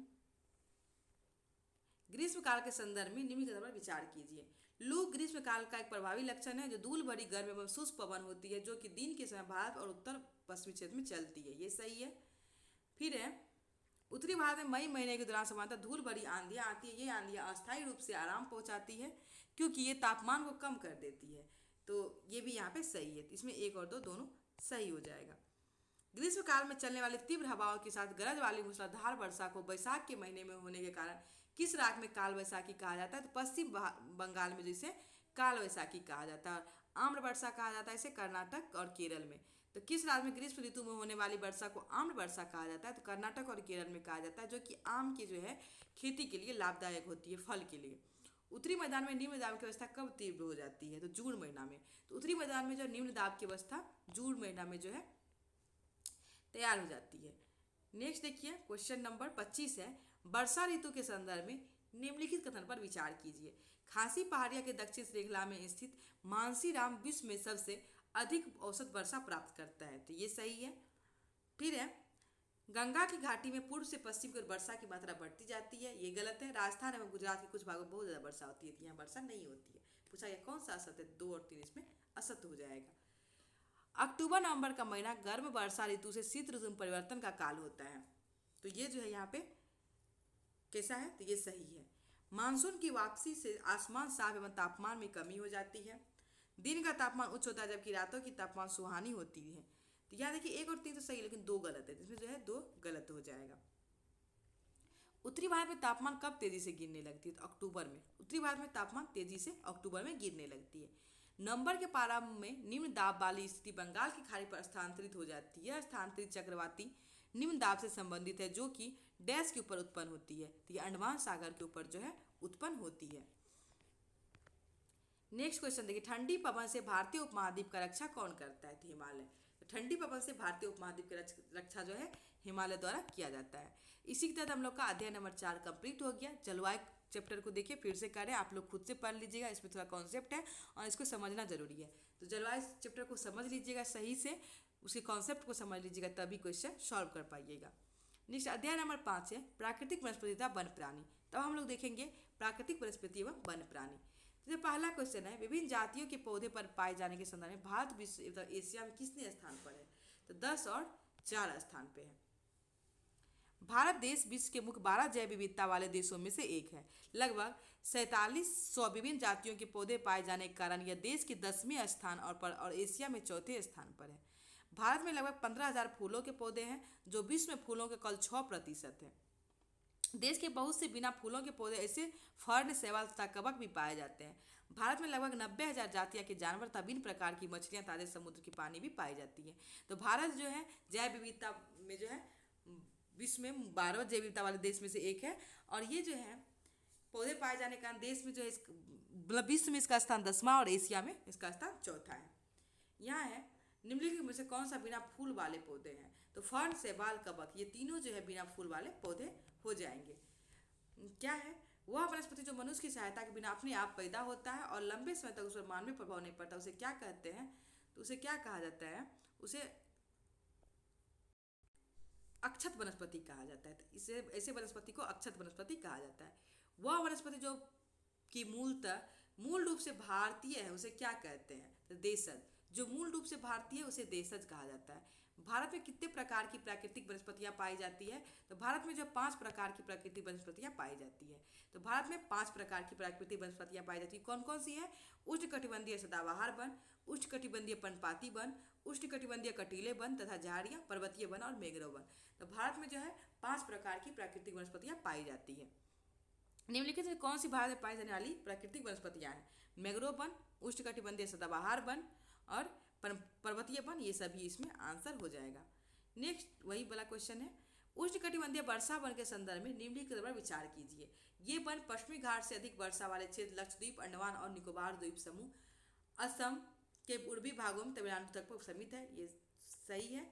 ग्रीष्म काल के संदर्भ में निम्न कथन पर विचार कीजिए। लू ग्रीष्म काल का एक प्रभावी लक्षण है जो धूल भरी गर्म एवं शुष्क पवन होती है, जो कि दिन के समय भारत और उत्तर पश्चिमी क्षेत्र में चलती है। ये सही है। फिर है, उत्तरी भारत में मई महीने के दौरान सामान्यतः धूल भरी आंधियां आती है। ये आंधियां अस्थायी रूप से आराम पहुंचाती है क्योंकि ये तापमान को कम कर देती है। तो ये भी यहाँ पे सही है। इसमें एक और दो दोनों सही हो जाएगा। ग्रीष्म काल में चलने वाली तीव्र हवाओं के साथ गरज वाली मूसलाधार वर्षा को बैसाख के महीने में होने के कारण किस राग में काल वैसाखी कहा जाता है? तो पश्चिम बंगाल में जिसे काल वैसाखी कहा जाता है। आम्र वर्षा कहा जाता है इसे कर्नाटक और केरल में। तो किस राज्य में ग्रीष्म ऋतु में होने वाली वर्षा को आम्र वर्षा कहा जाता है? तो कर्नाटक और केरल में कहा जाता है, जो कि आम की जो है खेती के लिए लाभदायक होती है, फल के लिए। उत्तरी मैदान में निम्न दाब की अवस्था कब तीव्र हो जाती है? तो जून महीना में। तो उत्तरी मैदान में जो निम्न दाब की अवस्था जून महीना में जो है तैयार हो जाती है। नेक्स्ट देखिए, क्वेश्चन नंबर 25 है, वर्षा ऋतु के संदर्भ में निम्नलिखित कथन पर विचार कीजिए। खासी पहाड़िया के दक्षिण श्रृंखला में स्थित मानसीराम विश्व में सबसे अधिक औसत वर्षा प्राप्त करता है। तो ये सही है। फिर है, गंगा की घाटी में पूर्व से पश्चिम की ओर वर्षा की मात्रा बढ़ती जाती है। ये गलत है। राजस्थान एवं गुजरात के कुछ भागों में बहुत ज़्यादा वर्षा होती है, यहाँ वर्षा नहीं होती है। पूछा गया कौन सा असत है? 2 और 3 इसमें असत हो जाएगा। अक्टूबर नवंबर का महीना गर्म वर्षा ऋतु से शीत ऋतु में परिवर्तन का काल होता है। तो ये जो है यहाँ पे कैसा है? तो ये सही है। मानसून की वापसी से आसमान साफ एवं तापमान में कमी हो जाती है। दिन का तापमान उच्च होता है जबकि रातों की तापमान सुहानी होती है। तो यहाँ देखिए 1 और 3 तो सही है, लेकिन 2 गलत है। इसमें जो है 2 गलत हो जाएगा। उत्तरी भारत में तापमान कब तेजी से गिरने लगती है? तो अक्टूबर में। उत्तरी भारत में तापमान तेजी से अक्टूबर में गिरने लगती है। नवंबर के प्रारंभ में निम्न दाब वाली स्थिति बंगाल की खाड़ी पर स्थानांतरित हो जाती है। स्थानांतरित चक्रवाती निम्न दाब से संबंधित है, जो कि डैश के ऊपर उत्पन्न होती है। तो ये अंडमान सागर के ऊपर जो है उत्पन्न होती है। नेक्स्ट क्वेश्चन देखिए, ठंडी पवन से भारतीय उपमहाद्वीप का रक्षा कौन करता है? तो हिमालय। तो ठंडी पवन से भारतीय उपमहाद्वीप की रक्षा जो है हिमालय द्वारा किया जाता है। इसी के तहत हम लोग का अध्याय नंबर 4 कंप्लीट हो गया। जलवायु चैप्टर को देखिए फिर से करें, आप लोग खुद से पढ़ लीजिएगा, इसमें थोड़ा कॉन्सेप्ट है और इसको समझना जरूरी है। तो जलवायु चैप्टर को समझ लीजिएगा सही से, उसके कॉन्सेप्ट को समझ लीजिएगा, तभी क्वेश्चन सॉल्व कर पाइएगा। नेक्स्ट अध्याय नंबर 5 है प्राकृतिक वनस्पति तथा वन प्राणी। तब हम लोग देखेंगे प्राकृतिक वनस्पति एवं वन प्राणी। तो पहला क्वेश्चन है, विभिन्न जातियों के पौधे पर पाए जाने के संदर्भ में भारत विश्व एशिया में किसने स्थान पर है? तो 10 और 4 स्थान पे है। भारत देश विश्व के मुख्य 12 जैव विविधता वाले देशों में से एक है। लगभग 4700 विभिन्न जातियों के पौधे पाए जाने के कारण यह देश के 10वें स्थान और एशिया में चौथे स्थान पर है। भारत में लगभग 15,000 फूलों के पौधे हैं, जो विश्व में फूलों के केवल 6% है। देश के बहुत से बिना फूलों के पौधे ऐसे फर्न, शैवाल तथा कवक भी पाए जाते हैं। भारत में लगभग 90,000 जातियां के जानवर तथा विभिन्न प्रकार की मछलियां ताजे समुद्र के पानी भी पाई जाती हैं। तो भारत जो है जैव विविधता में जो है विश्व में 12 जैव विविधता वाले देश में से एक है। और ये जो है पौधे पाए जाने के कारण देश में जो है मतलब विश्व में इसका स्थान 10वां और एशिया में इसका स्थान चौथा है। यहाँ है निम्नलिखित में से कौन सा बिना फूल वाले पौधे हैं? तो फर्न, शैवाल, कवक, ये तीनों जो है बिना फूल वाले पौधे हो जाएंगे। क्या है? वह वनस्पति जो मनुष्य की सहायता के बिना अपने आप पैदा होता है और लंबे समय तक उस पर मानवीय प्रभाव नहीं पड़ता, उसे क्या कहते हैं? तो उसे क्या कहा जाता है? उसे अक्षत वनस्पति कहा जाता है। तो इसे ऐसे वनस्पति को अक्षत वनस्पति कहा जाता है। वह वनस्पति जो कि मूल रूप से भारतीय है उसे क्या कहते हैं? तो देशज। जो मूल रूप से भारतीय है उसे देशज कहा जाता है। भारत में कितने प्रकार की प्राकृतिक वनस्पतियां पाई जाती है? तो भारत में जो 5 प्रकार की प्राकृतिक वनस्पतियां पाई जाती है। तो भारत में 5 प्रकार की प्राकृतिक वनस्पतियां पाई जाती है। कौन कौन सी है? उष्णकटिबंधीय सदाबहार वन, उष्णकटिबंधीय पर्णपाती वन, उष्णकटिबंधीय कटीले वन तथा झाड़ियाँ, पर्वतीय वन और मैंग्रोव वन। तो भारत में जो है 5 प्रकार की प्राकृतिक वनस्पतियां पाई जाती है। निम्नलिखित में कौन सी भारत में पाई जाने वाली प्राकृतिक वनस्पतियां हैं? मैंग्रोव वन, उष्णकटिबंधीय सदाबहार वन और पर्वतीय वन, ये सभी इसमें आंसर हो जाएगा। नेक्स्ट वही वाला क्वेश्चन है, उष्णकटिबंधीय वर्षा वन के संदर्भ में निम्नलिखित पर विचार कीजिए। ये वन पश्चिमी घाट से अधिक वर्षा वाले क्षेत्र लक्षद्वीप, अंडमान और निकोबार द्वीप समूह, असम के पूर्वी भागों में तमिलनाडु तक पर सीमित है। ये सही है।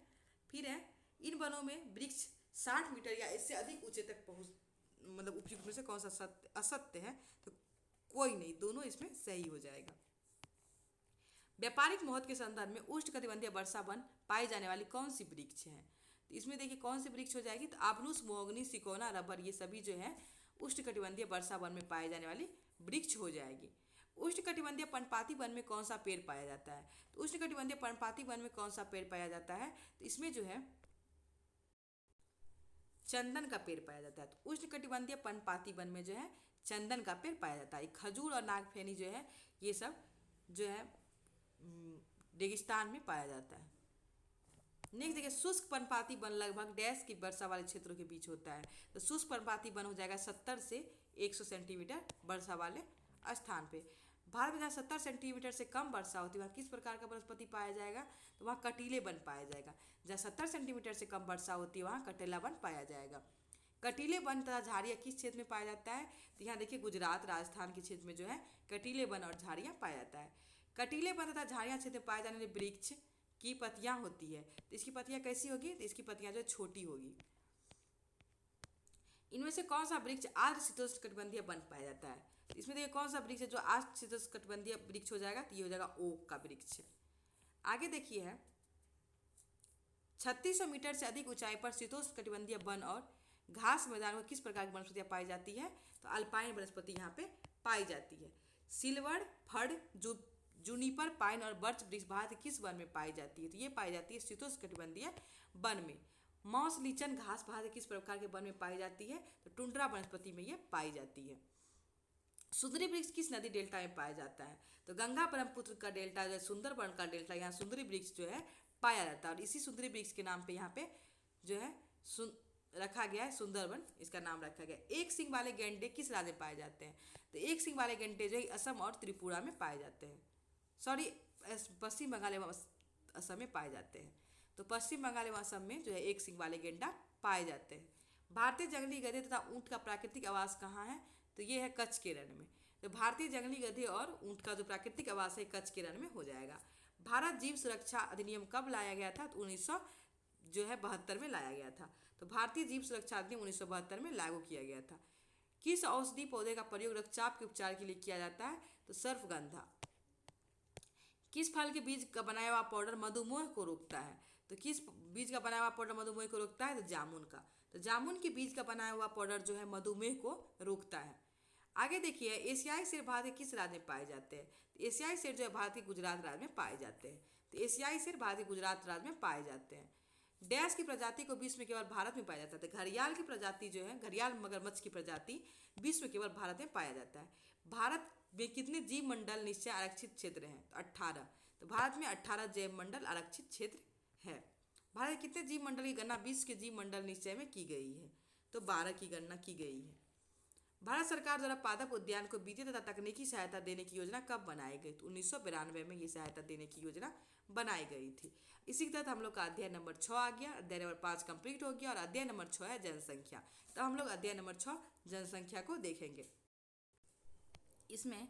फिर है इन वनों में वृक्ष 60 मीटर या इससे अधिक ऊंचे तक पहुँच, मतलब उपयुक्त में से कौन सा सत्य असत्य है? तो कोई नहीं, दोनों इसमें सही हो जाएगा। व्यापारिक महत्व के संदर्भ में उष्णकटिबंधीय वर्षा वन पाई जाने वाली कौन सी वृक्ष है? तो इसमें देखिए कौन सी वृक्ष हो जाएगी, तो आबनूस, मोहगनी, सिकोना, रबर, ये सभी जो है उष्णकटिबंधीय वर्षा वन में पाए जाने वाली वृक्ष हो जाएगी। उष्णकटिबंधीय पर्णपाती वन में कौन सा पेड़ पाया जाता है? तो उष्णकटिबंधीय पर्णपाती वन में कौन सा पेड़ पाया जाता है? तो इसमें जो है चंदन का पेड़ पाया जाता है। तो उष्णकटिबंधीय पर्णपाती वन में जो है चंदन का पेड़ पाया जाता है। खजूर और नागफेनी जो है ये सब जो है रेगिस्तान में पाया जाता है। नेक्स्ट देखिए, शुष्क पर्णपाती वन लगभग डैश की वर्षा वाले क्षेत्रों के बीच होता है। तो शुष्क पर्णपाती वन हो जाएगा 70 से 100 सेंटीमीटर वर्षा वाले स्थान पे। भारत में जहाँ 70 सेंटीमीटर से कम वर्षा होती है वहाँ किस प्रकार का वनस्पति पाया जाएगा? तो वहाँ कटीले वन पाया जाएगा। जहाँ 70 सेंटीमीटर से कम वर्षा होती है वहाँ कटेला वन पाया जाएगा। कटीले वन तथा झाड़ियाँ किस क्षेत्र में पाया जाता है? तो यहाँ देखिए गुजरात, राजस्थान के क्षेत्र में जो है कटीले वन और झाड़ियाँ पाया जाता है। कटीले वन तथा झाड़ियाँ क्षेत्र में पाए जाने वाले वृक्ष की पत्तियाँ होती है, तो इसकी पत्तियाँ कैसी होगी? तो इसकी पत्तियाँ जो है छोटी होगी। इनमें से कौन सा वृक्ष आर्द्र शीतोष्ण कटिबंधीय वन पाया जाता है? तो इसमें देखिए कौन सा वृक्ष है जो आर्द्र शीतोष्ण कटिबंधीय वृक्ष हो जाएगा? तो ये हो जाएगा ओक का वृक्ष। आगे देखिए है 3600 मीटर से अधिक ऊंचाई पर शीतोष्ण कटिबंधीय वन और घास मैदान में किस प्रकार की वनस्पतियाँ पाई जाती है? तो अल्पाइन वनस्पति यहाँ पे पाई जाती है। सिल्वर, फड़, जूनिपर, पाइन और बर्च वृक्ष भारत के किस वन में पाई जाती है? तो ये पाई जाती है शीतोष्ण कटिबंधीय वन में। मॉस, लीचन घास भारत के किस प्रकार के वन में पाई जाती है? तो टुंड्रा वनस्पति में ये पाई जाती है। सुंदरी वृक्ष किस नदी डेल्टा में पाया जाता है? तो गंगा ब्रह्मपुत्र का डेल्टा जो है सुंदरबन का डेल्टा, यहाँ सुंदरी वृक्ष जो है पाया जाता है और इसी सुंदरी वृक्ष के नाम पे यहाँ पे जो है रखा गया है सुंदरबन, इसका नाम रखा गया। एक सिंग वाले गैंडे किस राज्य में पाए जाते हैं? तो एक सिंग वाले गैंडे जो है असम और त्रिपुरा में पाए जाते हैं, सॉरी पश्चिम बंगाल एवं असम में पाए जाते हैं। तो पश्चिम बंगाल एवं असम में जो है एक सिंग वाले गेंडा पाए जाते हैं। भारतीय जंगली गधे तथा ऊंट का प्राकृतिक आवास कहाँ है? तो ये है कच्छ के रण में। तो भारतीय जंगली गधे और ऊंट का जो प्राकृतिक आवास है कच्छ के रण में हो जाएगा। भारत जीव सुरक्षा अधिनियम कब लाया गया था? तो 1972 में लाया गया था। तो भारतीय जीव सुरक्षा अधिनियम 1972 में लागू किया गया था। किस औषधि पौधे का प्रयोग रक्तचाप के उपचार के लिए किया जाता है? तो सर्फगंधा। किस फल के बीज का बनाया हुआ पाउडर मधुमेह को रोकता है? तो किस बीज का बनाया हुआ पाउडर मधुमेह को रोकता है? तो जामुन का। तो जामुन के बीज का बनाया हुआ पाउडर जो है मधुमेह को रोकता है। आगे देखिए, एशियाई शेर भारत के किस राज्य में पाए जाते हैं? तो एशियाई शेर जो है भारत के गुजरात राज्य में पाए जाते हैं। तो एशियाई शेर भारत के गुजरात राज्य में पाए जाते हैं। डैश की प्रजाति को विश्व में केवल भारत में पाया जाता है? तो घड़ियाल की प्रजाति जो है, घड़ियाल मगरमच्छ की प्रजाति विश्व में केवल भारत में पाया जाता है। भारत में कितने जीव मंडल निश्चय आरक्षित क्षेत्र हैं? तो 18। तो भारत में 18 जैव मंडल आरक्षित क्षेत्र है। भारत में कितने जीव मंडल की गणना विश्व के जीव मंडल निश्चय में की गई है? तो 12 की गणना की गई है। भारत सरकार द्वारा पादप उद्यान को वित्तीय तथा तकनीकी सहायता देने की योजना कब बनाई गई? तो 1992 में ये सहायता देने की योजना बनाई गई थी। इसी के तहत हम लोग का अध्याय नंबर 6 आ गया, अध्याय नंबर 5 कंप्लीट हो गया और अध्याय नंबर 6 है जनसंख्या। तो हम लोग अध्याय नंबर 6 जनसंख्या को देखेंगे। इसमें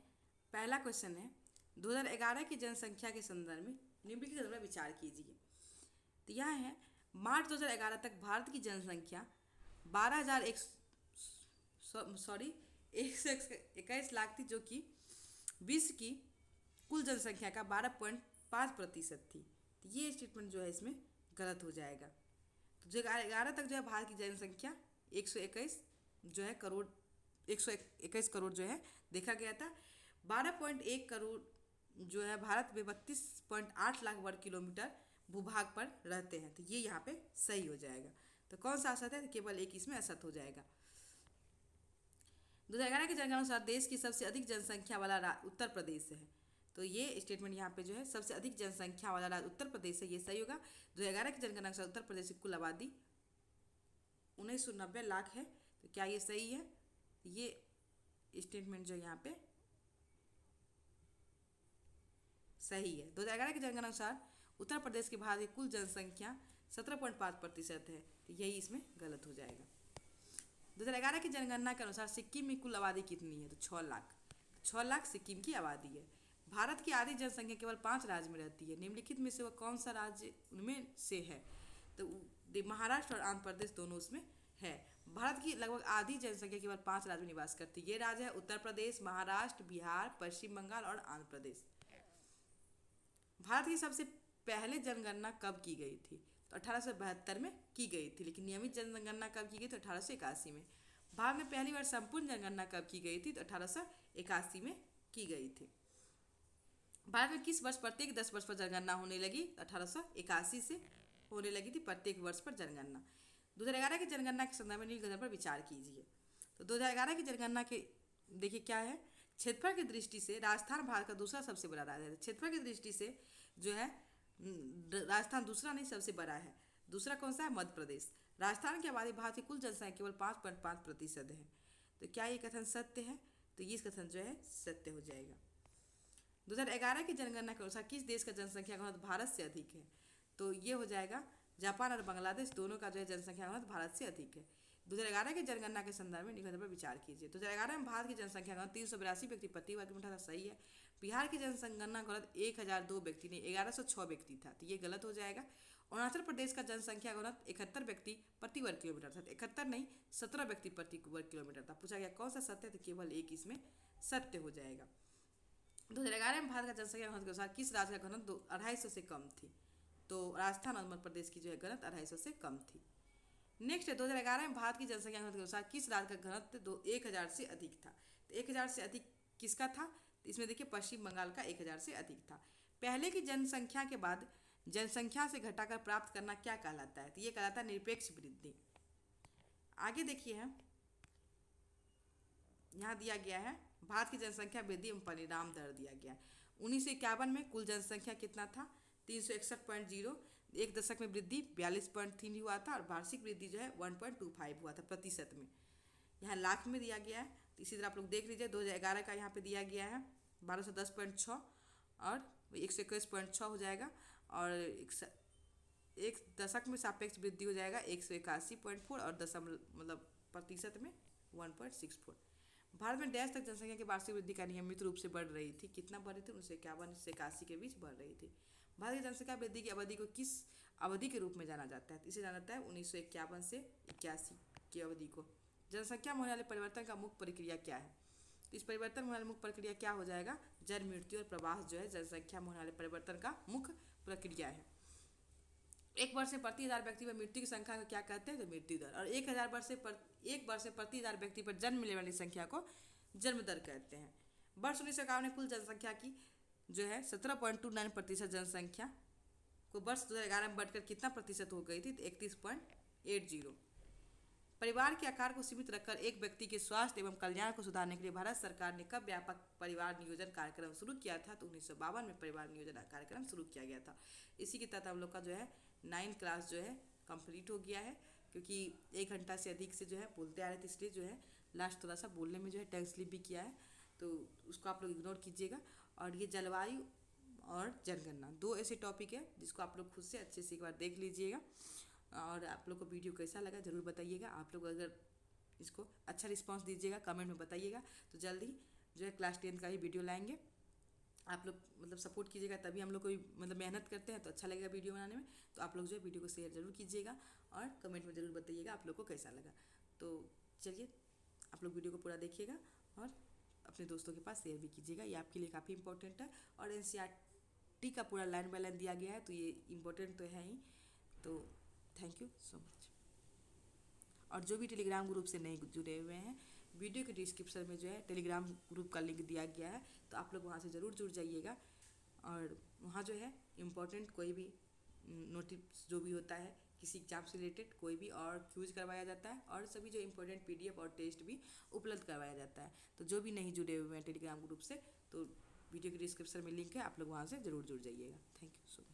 पहला क्वेश्चन है 2011 की जनसंख्या के संदर्भ में निम्नलिखित पर विचार कीजिए। तो यह है मार्च 2011 तक भारत की जनसंख्या 121 लाख थी, जो कि विश्व की कुल जनसंख्या का 12.5% थी। तो ये स्टेटमेंट जो है इसमें गलत हो जाएगा। तो 2011 तक जो है भारत की जनसंख्या 121 जो है करोड़ 121 करोड़ जो है देखा गया था। 12.1 करोड़ जो है भारत में 32.8 लाख वर्ग किलोमीटर भूभाग पर रहते हैं। तो ये यहाँ पे सही हो जाएगा। तो कौन सा असत है? तो केवल एक इसमें असत हो जाएगा। 2011 की जनगणना अनुसार देश की सबसे अधिक जनसंख्या वाला उत्तर प्रदेश है। तो ये स्टेटमेंट यहाँ पे जो है सबसे अधिक जनसंख्या वाला राज्य उत्तर प्रदेश है, ये सही होगा। 2011 की जनगणना अनुसार उत्तर प्रदेश की कुल आबादी 1990 लाख है। तो क्या ये सही है? ये स्टेटमेंट जो यहाँ पे सही है। 2011 की जनगणना अनुसार उत्तर प्रदेश की भारत की कुल जनसंख्या 17.5% है। तो यही इसमें गलत हो जाएगा। 2011 की जनगणना के अनुसार सिक्किम में कुल आबादी कितनी है? तो 6 लाख। 6 लाख सिक्किम की आबादी है। भारत की आधी जनसंख्या केवल 5 राज्य में रहती है। निम्नलिखित में से वह कौन सा राज्य उनमें से है? तो महाराष्ट्र और आंध्र प्रदेश दोनों उसमें है। भारत की लगभग आधी जनसंख्या केवल 5 राज्यों में निवास करती है। ये राज्य है उत्तर प्रदेश, महाराष्ट्र, बिहार, पश्चिम बंगाल और आंध्र प्रदेश। भारत की सबसे पहले जनगणना कब की गई थी? तो 1872 में की गई थी। लेकिन नियमित जनगणना कब की गई? तो 1881 में। भारत में पहली बार संपूर्ण जनगणना कब की गई थी? तो 1881 में की गई थी। भारत में किस वर्ष प्रत्येक 10 वर्ष पर जनगणना होने लगी? 1881 से होने लगी थी प्रत्येक वर्ष पर जनगणना। 2011 की जनगणना के संदर्भ में निम्न पर विचार कीजिए। तो 2011 की जनगणना के देखिए क्या है। क्षेत्रफल की दृष्टि से राजस्थान भारत का दूसरा सबसे बड़ा राज्य है। क्षेत्रफल की दृष्टि से जो है राजस्थान दूसरा नहीं सबसे बड़ा है। दूसरा कौन सा है? मध्य प्रदेश। राजस्थान की आबादी भारत की कुल जनसंख्या केवल 5.5% है। तो क्या ये कथन सत्य है? तो ये कथन जो है सत्य हो जाएगा। 2011 की जनगणना के अनुसार किस देश का जनसंख्या घनत्व भारत से अधिक है? तो ये हो जाएगा जापान और बांग्लादेश दोनों का जो है जनसंख्या घनत्व भारत से अधिक है। 2011 की जनगणना के संदर्भ में निम्न पर विचार कीजिए। 2011 में भारत की जनसंख्या घनत्व 382 व्यक्ति प्रति वर्ग मीटर था, सही है। बिहार की जनगणना घनत्व 1002 व्यक्ति नहीं 1106 व्यक्ति था, तो ये गलत हो जाएगा। अरुणाचल प्रदेश का जनसंख्या घनत्व 71 व्यक्ति प्रति वर्ग किलोमीटर था, 71 नहीं 17 व्यक्ति प्रति वर्ग किलोमीटर था। पूछा गया कौन सा सत्य है? तो केवल एक इसमें सत्य हो जाएगा। 2011 में भारत का जनसंख्या घनत्व के अनुसार किस राज्य का घनत्व 250 से कम थी? तो राजस्थान और मध्य प्रदेश की जो है घनत्व 250 से कम थी। नेक्स्ट है 2011 में भारत की जनसंख्या घनत्व के अनुसार किस राज्य का घनत्व 1000 से अधिक था? तो 1000 से अधिक किसका था? तो इसमें देखिए पश्चिम बंगाल का 1000 से अधिक था। पहले की जनसंख्या के बाद जनसंख्या से घटाकर प्राप्त करना क्या कहलाता है? तो ये कहलाता है निरपेक्ष वृद्धि। आगे देखिए है यहाँ दिया गया है भारत की जनसंख्या वृद्धि एवं परिणाम दर दिया गया है। 1951 में कुल जनसंख्या कितना था? 361.0। एक दशक में वृद्धि 42.3 हुआ था और वार्षिक वृद्धि जो है 1.25 हुआ था प्रतिशत में। यहाँ लाख में दिया गया है। तो इसी तरह आप लोग देख लीजिए 2011 का यहाँ पे दिया गया है 1210.6 और 121.6 हो जाएगा और एक दशक में सापेक्ष वृद्धि हो जाएगा 181.4 और दशमलव मतलब प्रतिशत में 1.64। भारत में डैश तक जनसंख्या की वार्षिक वृद्धि का नियमित रूप से बढ़ रही थी। कितना बढ़ रही थी? 1951 से 81 के बीच बढ़ रही थी। भारत की जनसंख्या वृद्धि की अवधि को किस अवधि के रूप में जाना जाता है? इसे जाना जाता है 1951 से 81 की अवधि को। जनसंख्या में होने वाले परिवर्तन का मुख्य प्रक्रिया क्या है? तो इस परिवर्तन में होने वाली मुख्य प्रक्रिया क्या हो जाएगा? जन्म, मृत्यु और प्रवास जो है जनसंख्या में होने वाले परिवर्तन का मुख्य प्रक्रिया है। एक वर्ष में प्रति 1000 व्यक्ति पर मृत्यु की संख्या को क्या कहते हैं? तो मृत्यु दर। और 1 वर्ष से प्रति 1000 व्यक्ति पर जन्म मिलने वाली संख्या को जन्म दर कहते हैं। वर्ष 1951 में कुल जनसंख्या की जो है 17.29% जनसंख्या को वर्ष 2011 में बढ़कर कितना प्रतिशत हो गई थी? तो 31.80। परिवार के आकार को सीमित रखकर एक व्यक्ति के स्वास्थ्य एवं कल्याण को सुधारने के लिए भारत सरकार ने कब व्यापक परिवार नियोजन कार्यक्रम शुरू किया था? तो 1952 में परिवार नियोजन कार्यक्रम शुरू किया गया था। इसी के तहत हम लोग का जो है 9th क्लास जो है कंप्लीट हो गया है, क्योंकि 1 घंटा से अधिक से जो है बोलते आ रहे थे, इसलिए जो है लास्ट थोड़ा सा बोलने में जो है टंग स्लिप भी किया है, तो उसको आप लोग इग्नोर कीजिएगा। और ये जलवायु और जनगणना 2 ऐसे टॉपिक है जिसको आप लोग खुद से अच्छे से एक बार देख लीजिएगा। और आप लोग को वीडियो कैसा लगा ज़रूर बताइएगा। आप लोग अगर इसको अच्छा रिस्पांस दीजिएगा कमेंट में बताइएगा, तो जल्दी जो है क्लास 10 का ही वीडियो लाएंगे। आप लोग मतलब सपोर्ट कीजिएगा, तभी हम लोग कोई मतलब मेहनत करते हैं तो अच्छा लगेगा वीडियो बनाने में। तो आप लोग जो है वीडियो को शेयर जरूर कीजिएगा और कमेंट में ज़रूर बताइएगा आप लोग को कैसा लगा। तो चलिए आप लोग वीडियो को पूरा देखिएगा और अपने दोस्तों के पास शेयर भी कीजिएगा, ये आपके लिए काफ़ी इंपॉर्टेंट है। और NCERT का पूरा लाइन बाय लाइन दिया गया है, तो ये इम्पोर्टेंट तो है ही। तो थैंक यू सो मच। और जो भी टेलीग्राम ग्रुप से नहीं जुड़े हुए हैं, वीडियो के डिस्क्रिप्शन में जो है टेलीग्राम ग्रुप का लिंक दिया गया है, तो आप लोग वहाँ से ज़रूर जुड़ जाइएगा। और वहाँ जो है इम्पोर्टेंट कोई भी नोटिस जो भी होता है किसी एग्जाम से रिलेटेड कोई भी और क्यूज करवाया जाता है, और सभी जो इम्पोर्टेंट PDF और टेस्ट भी उपलब्ध करवाया जाता है। तो जो भी नहीं जुड़े हुए हैं टेलीग्राम ग्रुप से, तो वीडियो के डिस्क्रिप्शन में लिंक है, आप लोग वहाँ से ज़रूर जुड़ जाइएगा। Thank you so much.